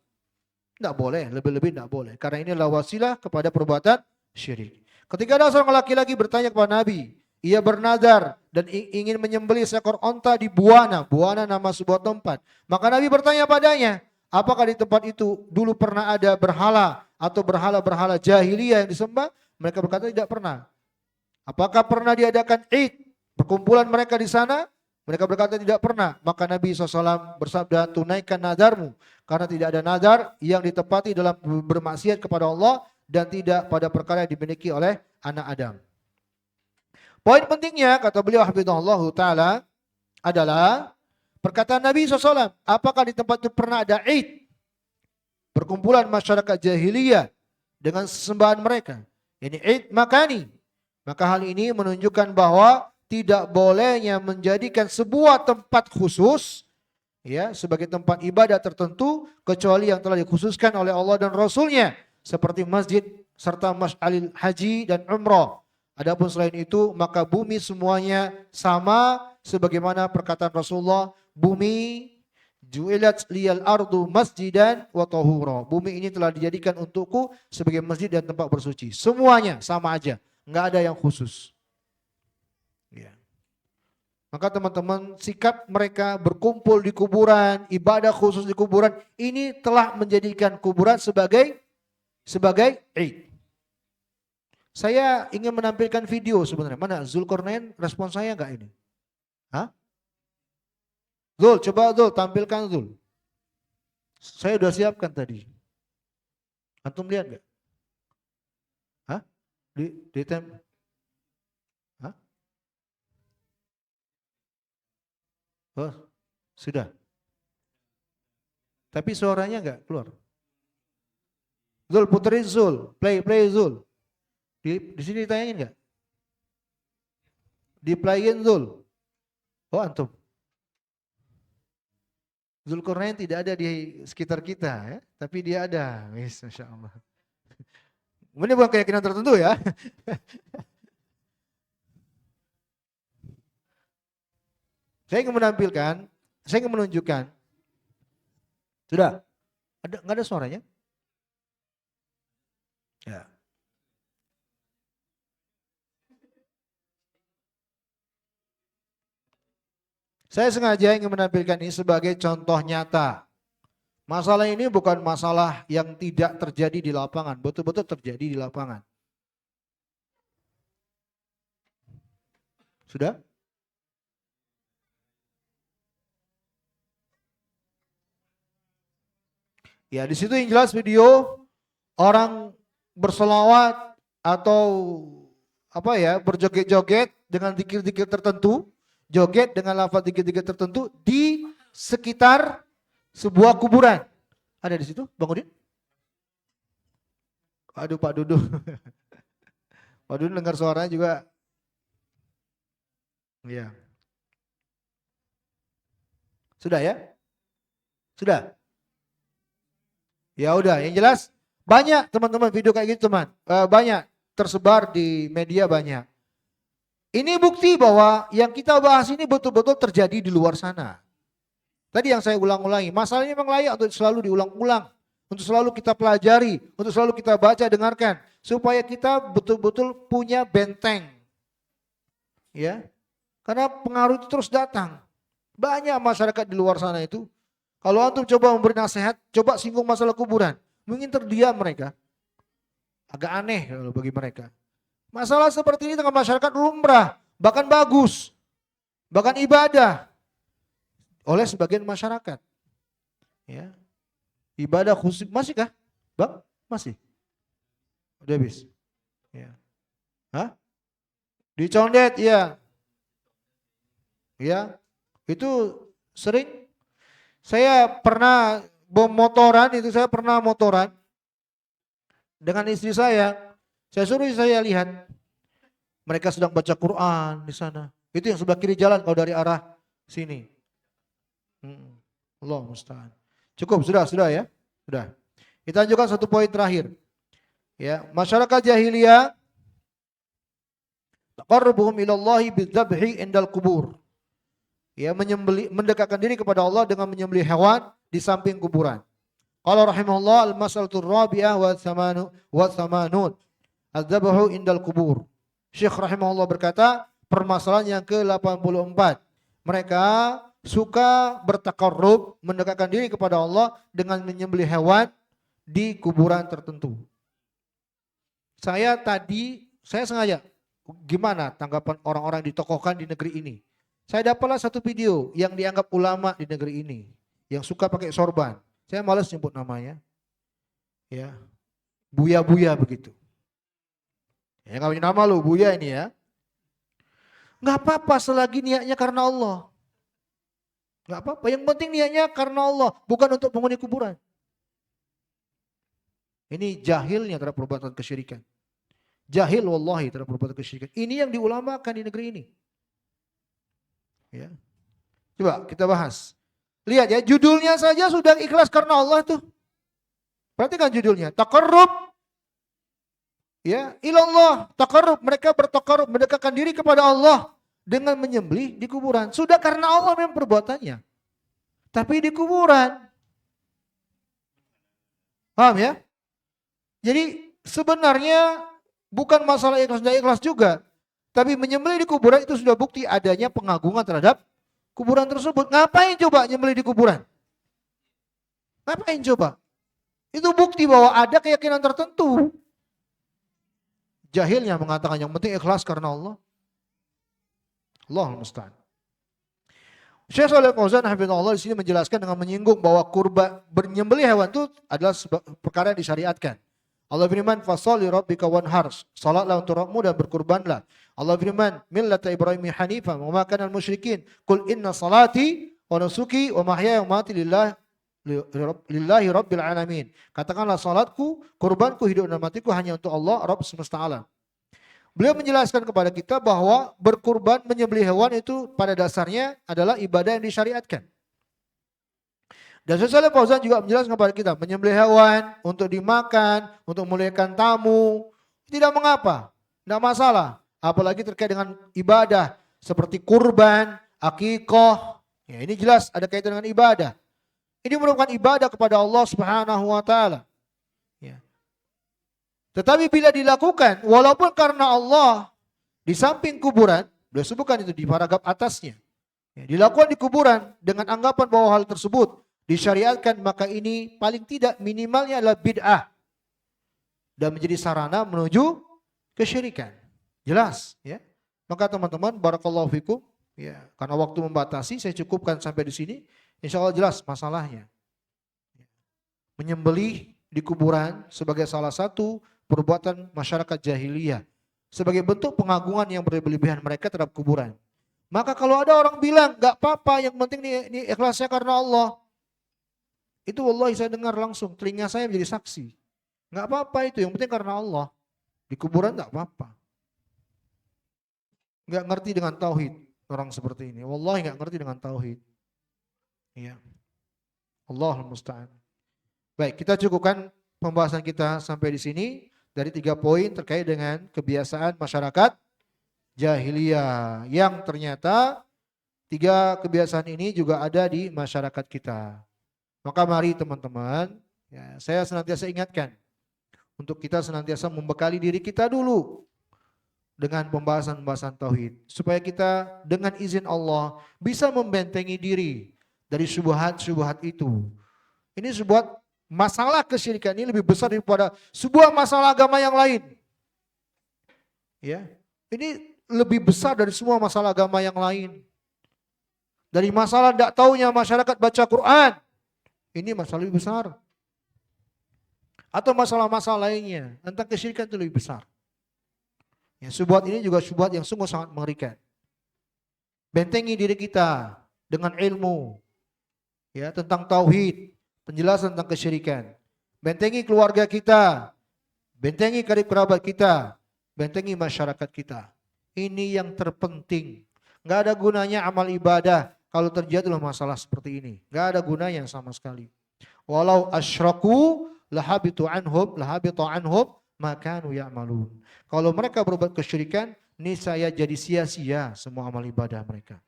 Tidak boleh, lebih-lebih tidak boleh. Karena ini adalah wasilah kepada perbuatan syirik. Ketika ada seorang laki-laki bertanya kepada Nabi, ia bernazar dan ingin menyembelih seekor onta di Buana. Buana nama sebuah tempat. Maka Nabi bertanya padanya, apakah di tempat itu dulu pernah ada berhala atau berhala-berhala jahiliyah yang disembah? Mereka berkata tidak pernah. Apakah pernah diadakan Id, perkumpulan mereka di sana? Mereka berkata tidak pernah. Maka Nabi SAW bersabda, tunaikan nadarmu. Karena tidak ada nadar yang ditepati dalam bermaksiat kepada Allah dan tidak pada perkara yang dimiliki oleh anak Adam. Poin pentingnya, kata beliau hafizahullah ta'ala, adalah Perkataan Nabi SAW, apakah di tempat itu pernah ada Id? Perkumpulan masyarakat jahiliyah dengan sesembahan mereka. Ini Id makani. Maka hal ini menunjukkan bahwa tidak bolehnya menjadikan sebuah tempat khusus ya sebagai tempat ibadah tertentu kecuali yang telah dikhususkan oleh Allah dan Rasulnya seperti masjid serta masy'alil haji dan umrah. Adapun selain itu maka bumi semuanya sama sebagaimana perkataan Rasulullah, bumi ju'ilat liyal ardu masjidan wa tahura. Bumi ini telah dijadikan untukku sebagai masjid dan tempat bersuci. Semuanya sama aja, enggak ada yang khusus. Ya. Maka teman-teman, sikap mereka berkumpul di kuburan, ibadah khusus di kuburan, ini telah menjadikan kuburan sebagai Id. Saya ingin menampilkan video sebenarnya. Mana Zulkarnain, respon saya enggak ini? Hah? Zul, coba Zul, tampilkan Zul. Saya udah siapkan tadi. Antum lihat enggak? Hah? Di Hah? Oh, sudah. Tapi suaranya enggak keluar. Zul, puterin Zul. Play Zul. Di sini ditayangin enggak? Di-playin Zul. Oh, antum. Zulkarnain tidak ada di sekitar kita ya, tapi dia ada. Wis, Masya Allah. Ini bukan keyakinan tertentu ya. Saya ingin menampilkan, saya ingin menunjukkan. Sudah? Enggak ada suaranya? Ya. Saya sengaja ingin menampilkan ini sebagai contoh nyata. Masalah ini bukan masalah yang tidak terjadi di lapangan, betul-betul terjadi di lapangan. Sudah? Ya, di situ yang jelas video orang berselawat atau apa ya, berjoget-joget dengan zikir-zikir tertentu. Joget dengan lafaz dikit-dikit tertentu di sekitar sebuah kuburan. Ada di situ, Bang Udin? Aduh, Pak Dudu. Pak Dudu dengar suaranya juga. Iya. Sudah ya? Sudah? Ya udah, yang jelas banyak teman-teman video kayak gitu teman. Banyak tersebar di media banyak. Ini bukti bahwa yang kita bahas ini betul-betul terjadi di luar sana. Tadi yang saya ulang-ulangi, masalahnya memang layak untuk selalu diulang-ulang, untuk selalu kita pelajari, untuk selalu kita baca, dengarkan, supaya kita betul-betul punya benteng. Ya, karena pengaruh itu terus datang. Banyak masyarakat di luar sana itu, kalau antum coba memberi nasihat, coba singgung masalah kuburan, mungkin terdiam mereka. Agak aneh kalau bagi mereka. Masalah seperti ini dengan masyarakat lumrah, bahkan bagus, bahkan ibadah oleh sebagian masyarakat. Ya, ibadah khusus masih kah, Bang? Masih. Udah habis. Ya. Hah? Dicondet, ya. Ya, itu sering. Saya pernah motoran, saya pernah motoran dengan istri saya. Saya suruh saya lihat, mereka sedang baca Quran di sana. Itu yang sebelah kiri jalan kalau dari arah sini. Allah musta'an. Cukup, sudah ya? Sudah. Kita lanjutkan satu poin terakhir. Ya, masyarakat jahiliyah taqarrubuhum ilallahi bidzabhi indal kubur. Ya, mendekatkan diri kepada Allah dengan menyembelih hewan di samping kuburan. Qala rahimahullah al-mas'alatur rabi'ah wa thamanun. Az-zabahu indal kubur. Syekh rahimahullah berkata, permasalahan yang ke-84. Mereka suka bertakarrub, mendekatkan diri kepada Allah dengan menyembelih hewan di kuburan tertentu. Saya sengaja, gimana tanggapan orang-orang yang ditokohkan di negeri ini. Saya dapatlah satu video yang dianggap ulama di negeri ini, yang suka pakai sorban. Saya malas nyebut namanya. Ya, buya-buya begitu. Ya nggak punya nama lu, buya ini ya. Nggak apa-apa selagi niatnya karena Allah. Nggak apa-apa, yang penting niatnya karena Allah, bukan untuk penghuni kuburan. Ini jahilnya terhadap perbuatan kesyirikan. Jahil wallahi terhadap perbuatan kesyirikan. Ini yang diulamakan di negeri ini. Ya. Coba kita bahas. Lihat ya, judulnya saja sudah ikhlas karena Allah tuh. Perhatikan judulnya, taqarrub ya ilallah, taqarrub, mereka bertaqarrub, mendekatkan diri kepada Allah dengan menyembelih di kuburan. Sudah karena Allah memang perbuatannya. Tapi di kuburan. Paham ya? Jadi sebenarnya bukan masalah ikhlas dan ikhlas juga. Tapi menyembelih di kuburan itu sudah bukti adanya pengagungan terhadap kuburan tersebut. Ngapain coba nyembelih di kuburan? Ngapain coba? Itu bukti bahwa ada keyakinan tertentu. Jahilnya mengatakan yang penting ikhlas karena Allah. Allahul musta'an. Syekh Shalih Fauzan hafizahullah di sini menjelaskan dengan menyinggung bahwa kurban menyembelih hewan itu adalah perkara yang disyariatkan. Allah firman, "Fasholli rabbika wanhar." Salatlah untuk Rabbmu dan berkurbanlah. Allah firman, "Millata Ibrahim hanifan wa ma kana musyrikin. Qul inna salati wa nusuki wa mahyaya wa mamati lillahi rabbil alamin." Katakanlah salatku, kurbanku, hidup dan matiku hanya untuk Allah, Rabb semesta alam. Beliau menjelaskan kepada kita bahwa berkurban menyembelih hewan itu pada dasarnya adalah ibadah yang disyariatkan. Dan Syekh Shalih Fauzan juga menjelaskan kepada kita menyembelih hewan untuk dimakan, untuk memuliakan tamu, tidak mengapa, tidak masalah. Apalagi terkait dengan ibadah seperti kurban, akikah. Ya, ini jelas ada kaitan dengan ibadah. Ini merupakan ibadah kepada Allah Subhanahu wa taala. Ya. Tetapi bila dilakukan walaupun karena Allah di samping kuburan, beliau sebutkan itu di paragraf atasnya. Ya, dilakukan di kuburan dengan anggapan bahwa hal tersebut disyariatkan, maka ini paling tidak minimalnya adalah bid'ah dan menjadi sarana menuju kesyirikan. Jelas ya. Maka teman-teman barakallahu fikum ya, karena waktu membatasi saya cukupkan sampai di sini. Insyaallah jelas masalahnya. Menyembelih di kuburan sebagai salah satu perbuatan masyarakat jahiliyah sebagai bentuk pengagungan yang berlebihan mereka terhadap kuburan. Maka kalau ada orang bilang enggak apa-apa, yang penting ini ikhlasnya karena Allah. Itu wallahi saya dengar langsung, telinga saya menjadi saksi. Enggak apa-apa itu, yang penting karena Allah. Di kuburan enggak apa-apa. Enggak ngerti dengan tauhid orang seperti ini. Wallahi enggak ngerti dengan tauhid. Iya. Allahul musta'an. Baik, kita cukupkan pembahasan kita sampai di sini dari 3 poin terkait dengan kebiasaan masyarakat jahiliyah yang ternyata 3 kebiasaan ini juga ada di masyarakat kita. Maka mari teman-teman, ya, saya senantiasa ingatkan untuk kita senantiasa membekali diri kita dulu dengan pembahasan-pembahasan tauhid supaya kita dengan izin Allah bisa membentengi diri dari syubhat-syubhat itu. Ini sebuah masalah kesyirikan ini lebih besar daripada sebuah masalah agama yang lain. Ya, ini lebih besar dari semua masalah agama yang lain. Dari masalah tidak taunya masyarakat baca Quran, ini masalah lebih besar. Atau masalah-masalah lainnya tentang kesyirikan itu lebih besar. Ya, syubhat ini juga syubhat yang sungguh sangat mengerikan. Bentengi diri kita dengan ilmu, ya, tentang tauhid, penjelasan tentang kesyirikan. Bentengi keluarga kita, bentengi karib kerabat kita, bentengi masyarakat kita. Ini yang terpenting. Enggak ada gunanya amal ibadah kalau terjadilah masalah seperti ini. Enggak ada gunanya sama sekali. Walau asyraku lahabitu anhum makanu ya'malun. Kalau mereka berbuat kesyirikan, niscaya jadi sia-sia semua amal ibadah mereka.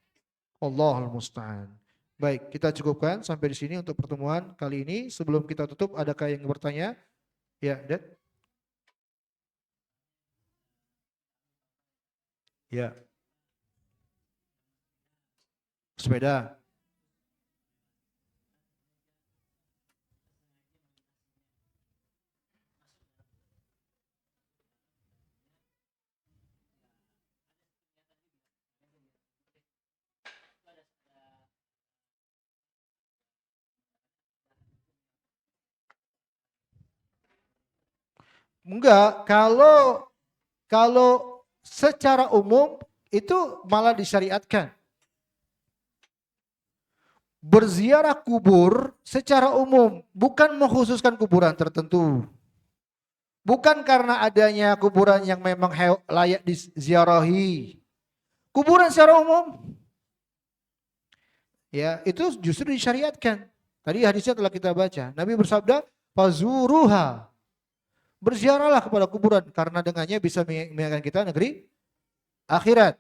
Allahul musta'an. Baik, kita cukupkan sampai di sini untuk pertemuan kali ini. Sebelum kita tutup, adakah yang bertanya? Ya, Dad. Ya. Sepeda. Enggak, kalau secara umum itu malah disyariatkan. berziarah kubur secara umum, bukan mengkhususkan kuburan tertentu. Bukan karena adanya kuburan yang memang layak diziarahi. Kuburan secara umum, ya itu justru disyariatkan. Tadi hadisnya telah kita baca. Nabi bersabda, "Fazuruha." Berziarahlah kepada kuburan karena dengannya bisa mengingatkan kita negeri akhirat.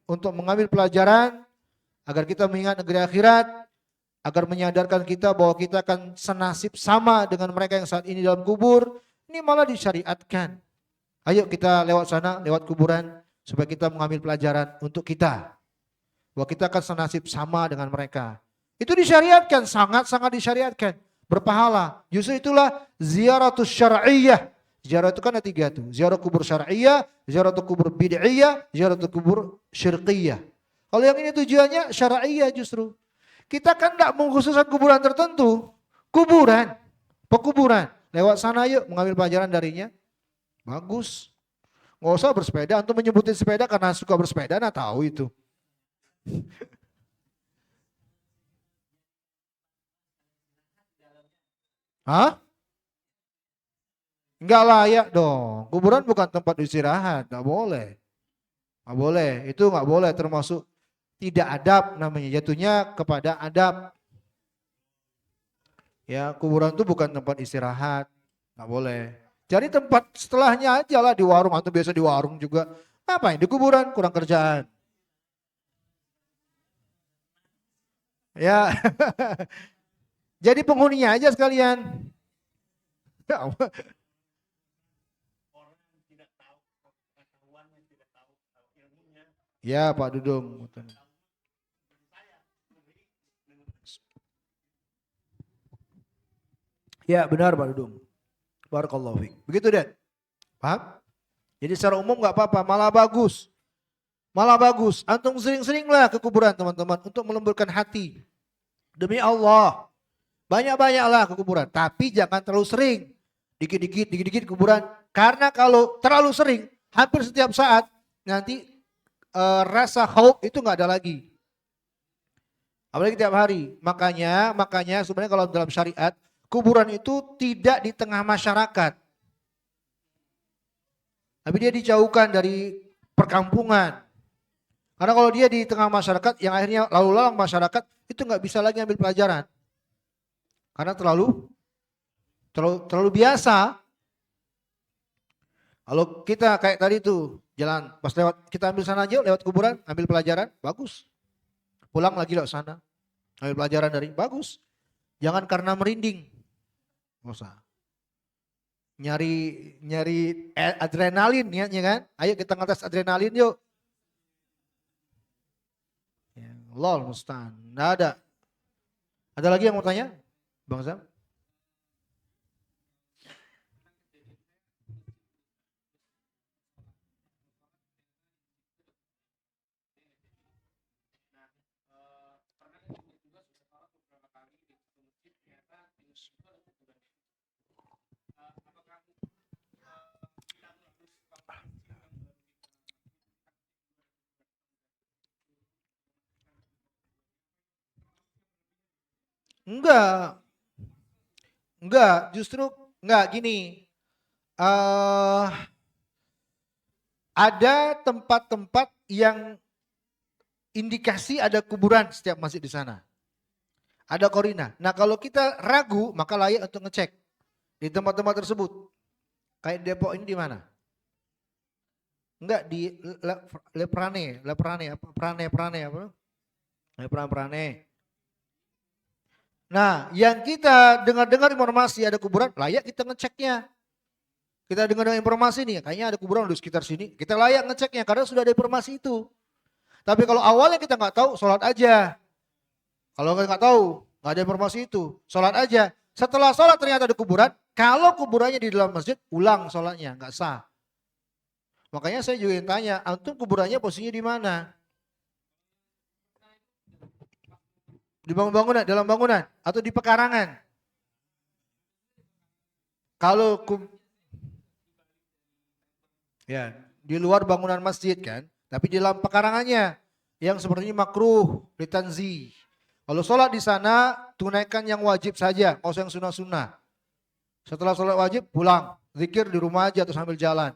Untuk mengambil pelajaran agar kita mengingat negeri akhirat, agar menyadarkan kita bahwa kita akan senasib sama dengan mereka yang saat ini dalam kubur. Ini malah disyariatkan. Ayo kita lewat sana, lewat kuburan, supaya kita mengambil pelajaran untuk kita. Bahwa kita akan senasib sama dengan mereka. Itu disyariatkan, sangat-sangat disyariatkan. Berpahala. Justru itulah ziaratus syar'iyyah. Ziarah itu kan ada 3 tuh. Ziarah kubur syar'iyyah, ziarah kubur bid'iyyah, ziarah kubur syirqiyah. Kalau yang ini tujuannya syar'iyyah justru. Kita kan tidak mengkhususkan kuburan tertentu. Kuburan, pekuburan. Lewat sana yuk mengambil pelajaran darinya. Bagus. Nggak usah bersepeda. Antum menyebutin sepeda karena suka bersepeda. Nah tahu itu. Hah? Enggak layak dong. Kuburan bukan tempat istirahat. Nggak boleh. Nggak boleh. Itu nggak boleh termasuk tidak adab namanya. Jatuhnya kepada adab. Ya, kuburan itu bukan tempat istirahat. Nggak boleh. Jadi tempat setelahnya aja lah di warung. Atau biasa di warung juga. Ngapain di kuburan? Kurang kerjaan. Ya. Jadi penghuninya aja sekalian. Ya Pak Dudung. Ya benar Pak Dudung. Barakallahu fiik. Begitu deh. Paham? Jadi secara umum nggak apa-apa, malah bagus. Malah bagus. Antum sering-seringlah ke kuburan teman-teman untuk melemburkan hati. Demi Allah. Banyak-banyaklah ke kuburan. Tapi jangan terlalu sering. Dikit-dikit kuburan. Karena kalau terlalu sering, hampir setiap saat, nanti rasa khauf itu nggak ada lagi. Apalagi tiap hari. Makanya sebenarnya kalau dalam syariat, kuburan itu tidak di tengah masyarakat. Tapi dia dijauhkan dari perkampungan. Karena kalau dia di tengah masyarakat, yang akhirnya lalu lalang masyarakat, itu nggak bisa lagi ambil pelajaran. Karena terlalu biasa. Kalau kita kayak tadi tuh, jalan pas lewat, kita ambil sana aja, lewat kuburan, ambil pelajaran, bagus. Pulang lagi lewat sana, ambil pelajaran dari, bagus. Jangan karena merinding. Nggak usah. Nyari adrenalin niatnya kan. Ayo kita ngetes adrenalin yuk. Ya, lol musta'an. Nggak ada. Ada lagi yang mau tanya? Bang Sam? Enggak. Enggak, justru enggak gini. eh ada tempat-tempat yang indikasi ada kuburan setiap masjid di sana. Ada korina. Nah kalau kita ragu maka layak untuk ngecek di tempat-tempat tersebut. Kayak Depok ini di mana? Enggak di Leprane apa? Prane apa? Leprane. Nah, yang kita dengar-dengar informasi ada kuburan, layak kita ngeceknya. Kita dengar informasi nih, kayaknya ada kuburan di sekitar sini, kita layak ngeceknya karena sudah ada informasi itu. Tapi kalau awalnya kita nggak tahu, sholat aja. Kalau nggak tahu, nggak ada informasi itu, sholat aja. Setelah sholat ternyata ada kuburan, kalau kuburannya di dalam masjid, ulang sholatnya, nggak sah. Makanya saya juga yang tanya, antum kuburannya posisinya di mana? Di bangunan, dalam bangunan, atau di pekarangan? Kalau ya di luar bangunan masjid kan, tapi di dalam pekarangannya yang sepertinya makruh, litanzi. Kalau sholat di sana, tunaikan yang wajib saja, nggak usah yang sunnah-sunnah. Setelah sholat wajib, pulang. Zikir di rumah aja atau sambil jalan.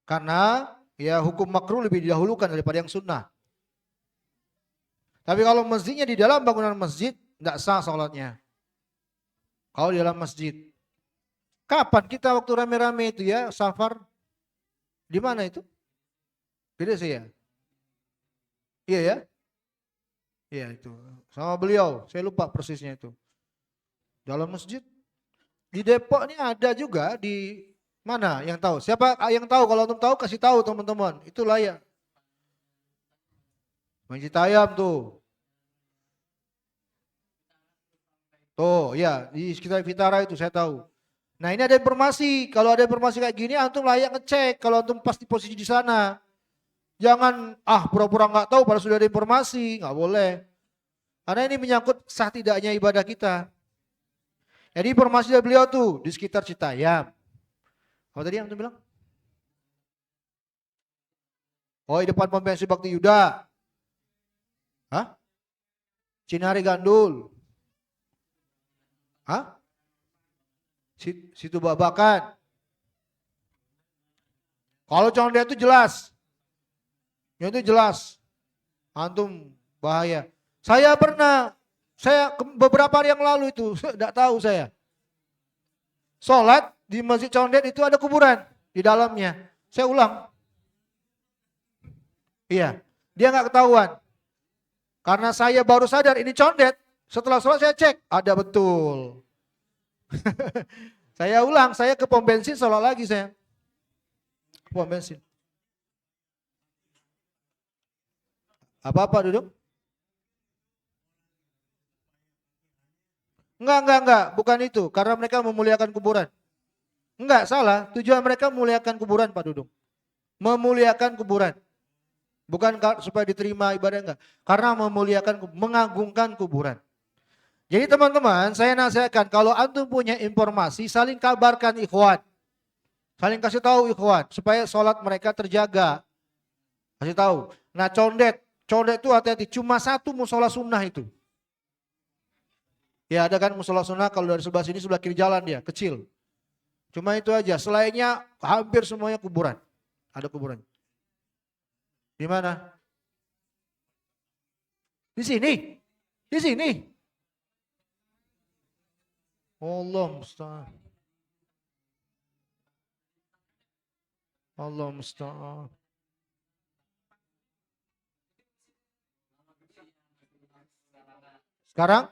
Karena ya hukum makruh lebih didahulukan daripada yang sunnah. Tapi kalau masjidnya di dalam bangunan masjid, tidak sah sholatnya. Kalau di dalam masjid. Kapan kita waktu rame-rame itu ya, safar? Di mana itu? Gede sih ya? Iya ya? Iya itu. Sama beliau, saya lupa persisnya itu. Dalam masjid. Di Depok ini ada juga di mana yang tahu? Siapa yang tahu? Kalau antum tahu kasih tahu teman-teman. Itu layak. Masjid Ayam tuh. Tuh ya di sekitar Vitara itu saya tahu. Nah ini ada informasi. Kalau ada informasi kayak gini antum layak ngecek. Kalau antum pasti posisi di sana. Jangan pura-pura nggak tahu padahal sudah ada informasi. Nggak boleh. Karena ini menyangkut sah tidaknya ibadah kita. Jadi informasi dari beliau tuh di sekitar Citayam. Apa tadi yang antum bilang? Oh di depan pom bensin Bakti Yuda. Hah? Cinari Gandul. Hah? Situ Babakan. Kalau condet itu jelas. Itu jelas. Antum bahaya. Saya pernah, beberapa hari yang lalu itu, tidak tahu saya. Sholat di Masjid Condet itu ada kuburan di dalamnya. Saya ulang. Iya, dia nggak ketahuan. Karena saya baru sadar ini Condet. Setelah sholat saya cek, ada betul. Saya ulang, saya ke pom bensin sholat lagi saya. Pom bensin. Apa-apa duduk? Enggak, bukan itu. Karena mereka memuliakan kuburan. Enggak, salah. Tujuan mereka memuliakan kuburan Pak Dudung. Memuliakan kuburan. Bukan supaya diterima ibadah, enggak. Karena memuliakan, mengagungkan kuburan. Jadi teman-teman, saya nasihatkan kalau antum punya informasi, saling kabarkan ikhwan. Saling kasih tahu ikhwan, supaya sholat mereka terjaga. Kasih tahu. Nah condet itu hati-hati, cuma satu musola sunnah itu. Ya ada kan musola sunnah kalau dari sebelah sini sebelah kiri jalan dia, kecil. Cuma itu aja, selainnya hampir semuanya kuburan. Ada kuburan. Di mana? Di sini. Di sini. Allah musta'an. Allah musta'an. Sekarang?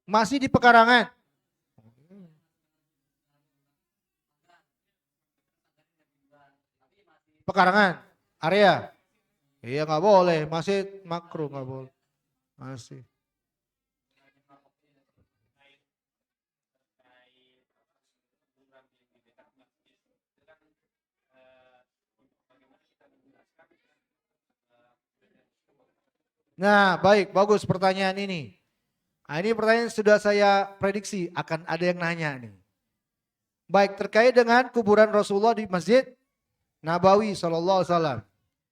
Masih di pekarangan. Pekarangan, area. Iya nggak boleh, masih makruh nggak boleh. Masih. Nah baik, bagus pertanyaan ini. Nah, ini pertanyaan sudah saya prediksi akan ada yang nanya nih. Baik, terkait dengan kuburan Rasulullah di Masjid Nabawi SAW.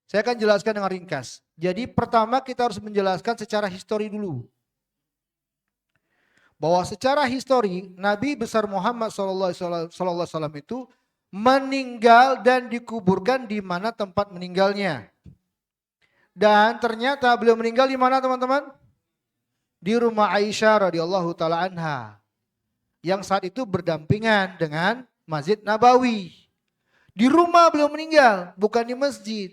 Saya akan jelaskan dengan ringkas. Jadi pertama kita harus menjelaskan secara histori dulu. Bahwa secara histori Nabi besar Muhammad SAW itu meninggal dan dikuburkan di mana tempat meninggalnya. Dan ternyata beliau meninggal di mana teman-teman? Di rumah Aisyah radhiyallahu taala anha. Yang saat itu berdampingan dengan Masjid Nabawi. Di rumah beliau meninggal, bukan di masjid.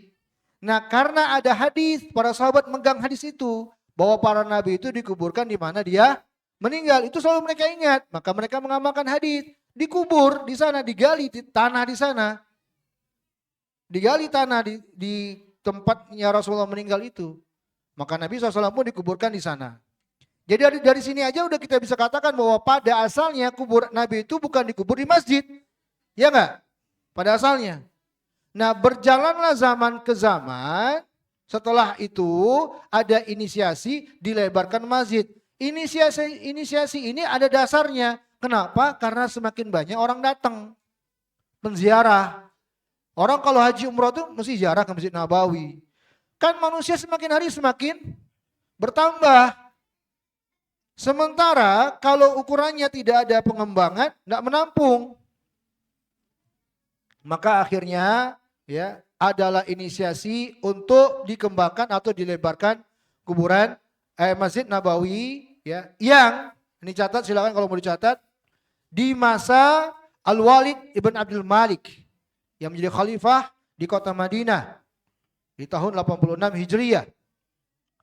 Nah karena ada hadis, para sahabat megang hadis itu. Bahwa para nabi itu dikuburkan di mana dia meninggal. Itu selalu mereka ingat. Maka mereka mengamalkan hadis. Dikubur di sana, digali tanah di sana. Digali tanah di tempatnya Rasulullah meninggal itu. Maka Nabi SAW pun dikuburkan di sana. Jadi dari sini aja udah kita bisa katakan bahwa pada asalnya kubur Nabi itu bukan dikubur di masjid. Ya enggak? Pada asalnya. Nah berjalanlah zaman ke zaman, setelah itu ada inisiasi dilebarkan masjid. Inisiasi ini ada dasarnya. Kenapa? Karena semakin banyak orang datang menziarah. Orang kalau haji umroh tuh mesti ziarah ke Masjid Nabawi. Kan manusia semakin hari semakin bertambah. Sementara kalau ukurannya tidak ada pengembangan, tidak menampung. Maka akhirnya ya adalah inisiasi untuk dikembangkan atau dilebarkan kuburan Masjid Nabawi ya, yang ini catat, silakan kalau mau dicatat, di masa Al-Walid ibn Abdul Malik yang menjadi khalifah di kota Madinah di tahun 86 Hijriah.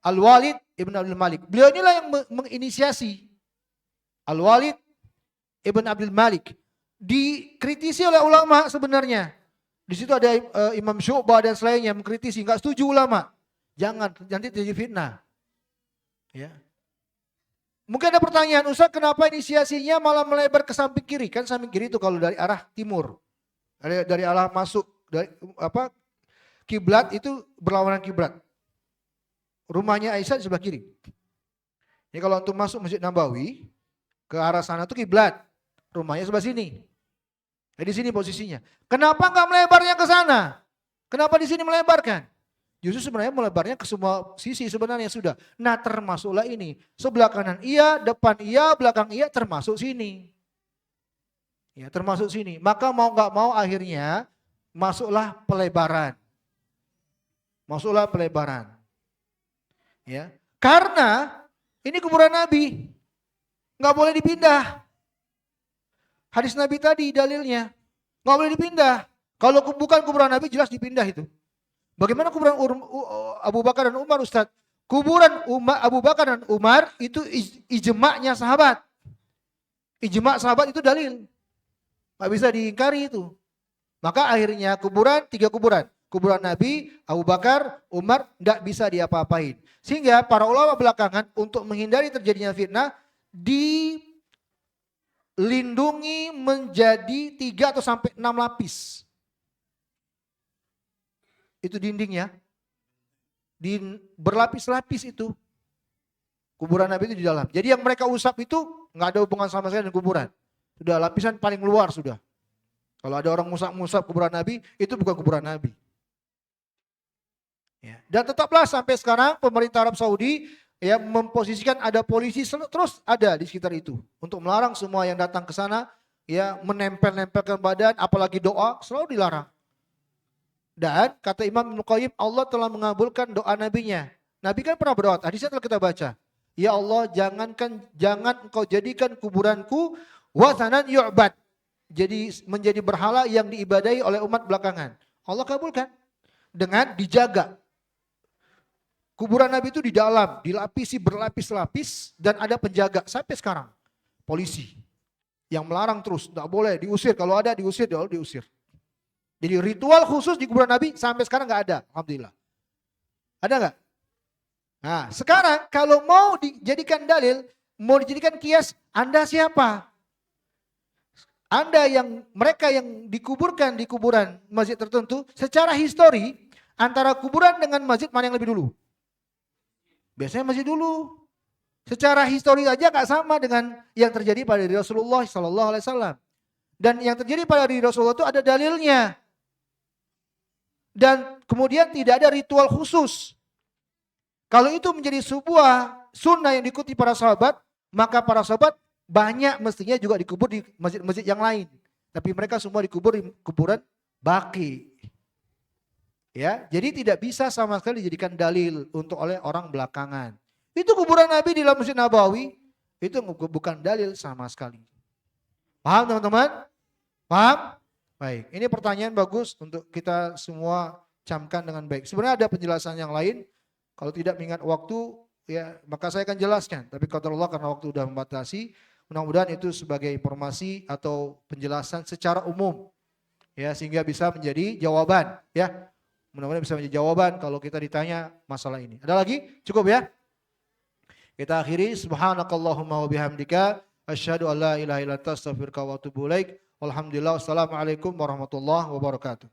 Al-Walid ibn Abdul Malik. Beliau inilah yang menginisiasi. Al-Walid ibn Abdul Malik dikritisi oleh ulama sebenarnya. Di situ ada Imam Syu'bah dan selainnya mengkritisi, enggak setuju ulama. Jangan, nanti terjadi fitnah. Ya. Mungkin ada pertanyaan, Ustaz, kenapa inisiasinya malah melebar ke samping kiri? Kan samping kiri itu kalau dari arah timur. Dari arah masuk dari kiblat itu berlawanan kiblat. Rumahnya Aisyah di sebelah kiri. Ini kalau untuk masuk Masjid Nabawi ke arah sana itu kiblat. Rumahnya sebelah sini. Di sini posisinya. Kenapa enggak melebarnya ke sana? Kenapa di sini melebarkan? Justru sebenarnya melebarnya ke semua sisi sebenarnya sudah. Nah, termasuklah ini. Sebelah kanan iya, depan iya, belakang iya, termasuk sini. Ya, termasuk sini. Maka mau enggak mau akhirnya masuklah pelebaran. Masuklah pelebaran. Ya. Karena ini kuburan Nabi. Enggak boleh dipindah. Hadis Nabi tadi dalilnya. Enggak boleh dipindah. Kalau bukan kuburan Nabi jelas dipindah itu. Bagaimana kuburan Abu Bakar dan Umar, Ustaz? Kuburan Abu Bakar dan Umar itu ijma'nya sahabat. Ijma' sahabat itu dalil. Enggak bisa diingkari itu. Maka akhirnya tiga kuburan. Kuburan Nabi, Abu Bakar, Umar tidak bisa diapa-apain. Sehingga para ulama belakangan untuk menghindari terjadinya fitnah dilindungi menjadi 3 atau sampai 6 lapis. Itu dindingnya. Berlapis-lapis itu. Kuburan Nabi itu di dalam. Jadi yang mereka usap itu nggak ada hubungan sama sekali dengan kuburan. Sudah lapisan paling luar sudah. Kalau ada orang musap-musap kuburan Nabi, itu bukan kuburan Nabi. Ya. Dan tetaplah sampai sekarang pemerintah Arab Saudi ya memposisikan ada polisi terus ada di sekitar itu untuk melarang semua yang datang ke sana ya menempel-nempelkan badan, apalagi doa selalu dilarang. Dan kata Imam Ibnu Qayyim, Allah telah mengabulkan doa nabinya. Nabi kan pernah berdoa, hadisnya telah kita baca. Ya Allah, jangan engkau jadikan kuburanku wasanan yu'bad. Jadi menjadi berhala yang diibadahi oleh umat belakangan. Allah kabulkan dengan dijaga. Kuburan Nabi itu di dalam, dilapisi berlapis-lapis dan ada penjaga sampai sekarang. Polisi yang melarang terus, tidak boleh diusir. Kalau ada diusir, diusir. Jadi ritual khusus di kuburan Nabi sampai sekarang nggak ada, alhamdulillah. Ada nggak? Nah, sekarang kalau mau dijadikan dalil, mau dijadikan kias, Anda siapa? Mereka yang dikuburkan di kuburan masjid tertentu, secara histori antara kuburan dengan masjid mana yang lebih dulu? Biasanya masjid dulu. Secara histori aja nggak sama dengan yang terjadi pada diri Rasulullah SAW. Dan yang terjadi pada diri Rasulullah itu ada dalilnya. Dan kemudian tidak ada ritual khusus. Kalau itu menjadi sebuah sunnah yang diikuti para sahabat, maka para sahabat banyak mestinya juga dikubur di masjid-masjid yang lain. Tapi mereka semua dikubur di kuburan Baqi. Ya, jadi tidak bisa sama sekali dijadikan dalil untuk oleh orang belakangan. Itu kuburan Nabi di dalam Masjid Nabawi, itu bukan dalil sama sekali. Paham teman-teman? Paham? Baik, ini pertanyaan bagus untuk kita semua camkan dengan baik. Sebenarnya ada penjelasan yang lain, kalau tidak mengingat waktu, ya maka saya akan jelaskan. Tapi kata Allah karena waktu sudah membatasi, mudah-mudahan itu sebagai informasi atau penjelasan secara umum. Ya, sehingga bisa menjadi jawaban. Ya, mudah-mudahan bisa menjadi jawaban kalau kita ditanya masalah ini. Ada lagi? Cukup ya? Kita akhiri. Subhanakallahumma wa bihamdika asyhadu an la ilaha illa anta astaghfiruka wa atubu ilaik. Alhamdulillah. Wassalamualaikum warahmatullahi wabarakatuh.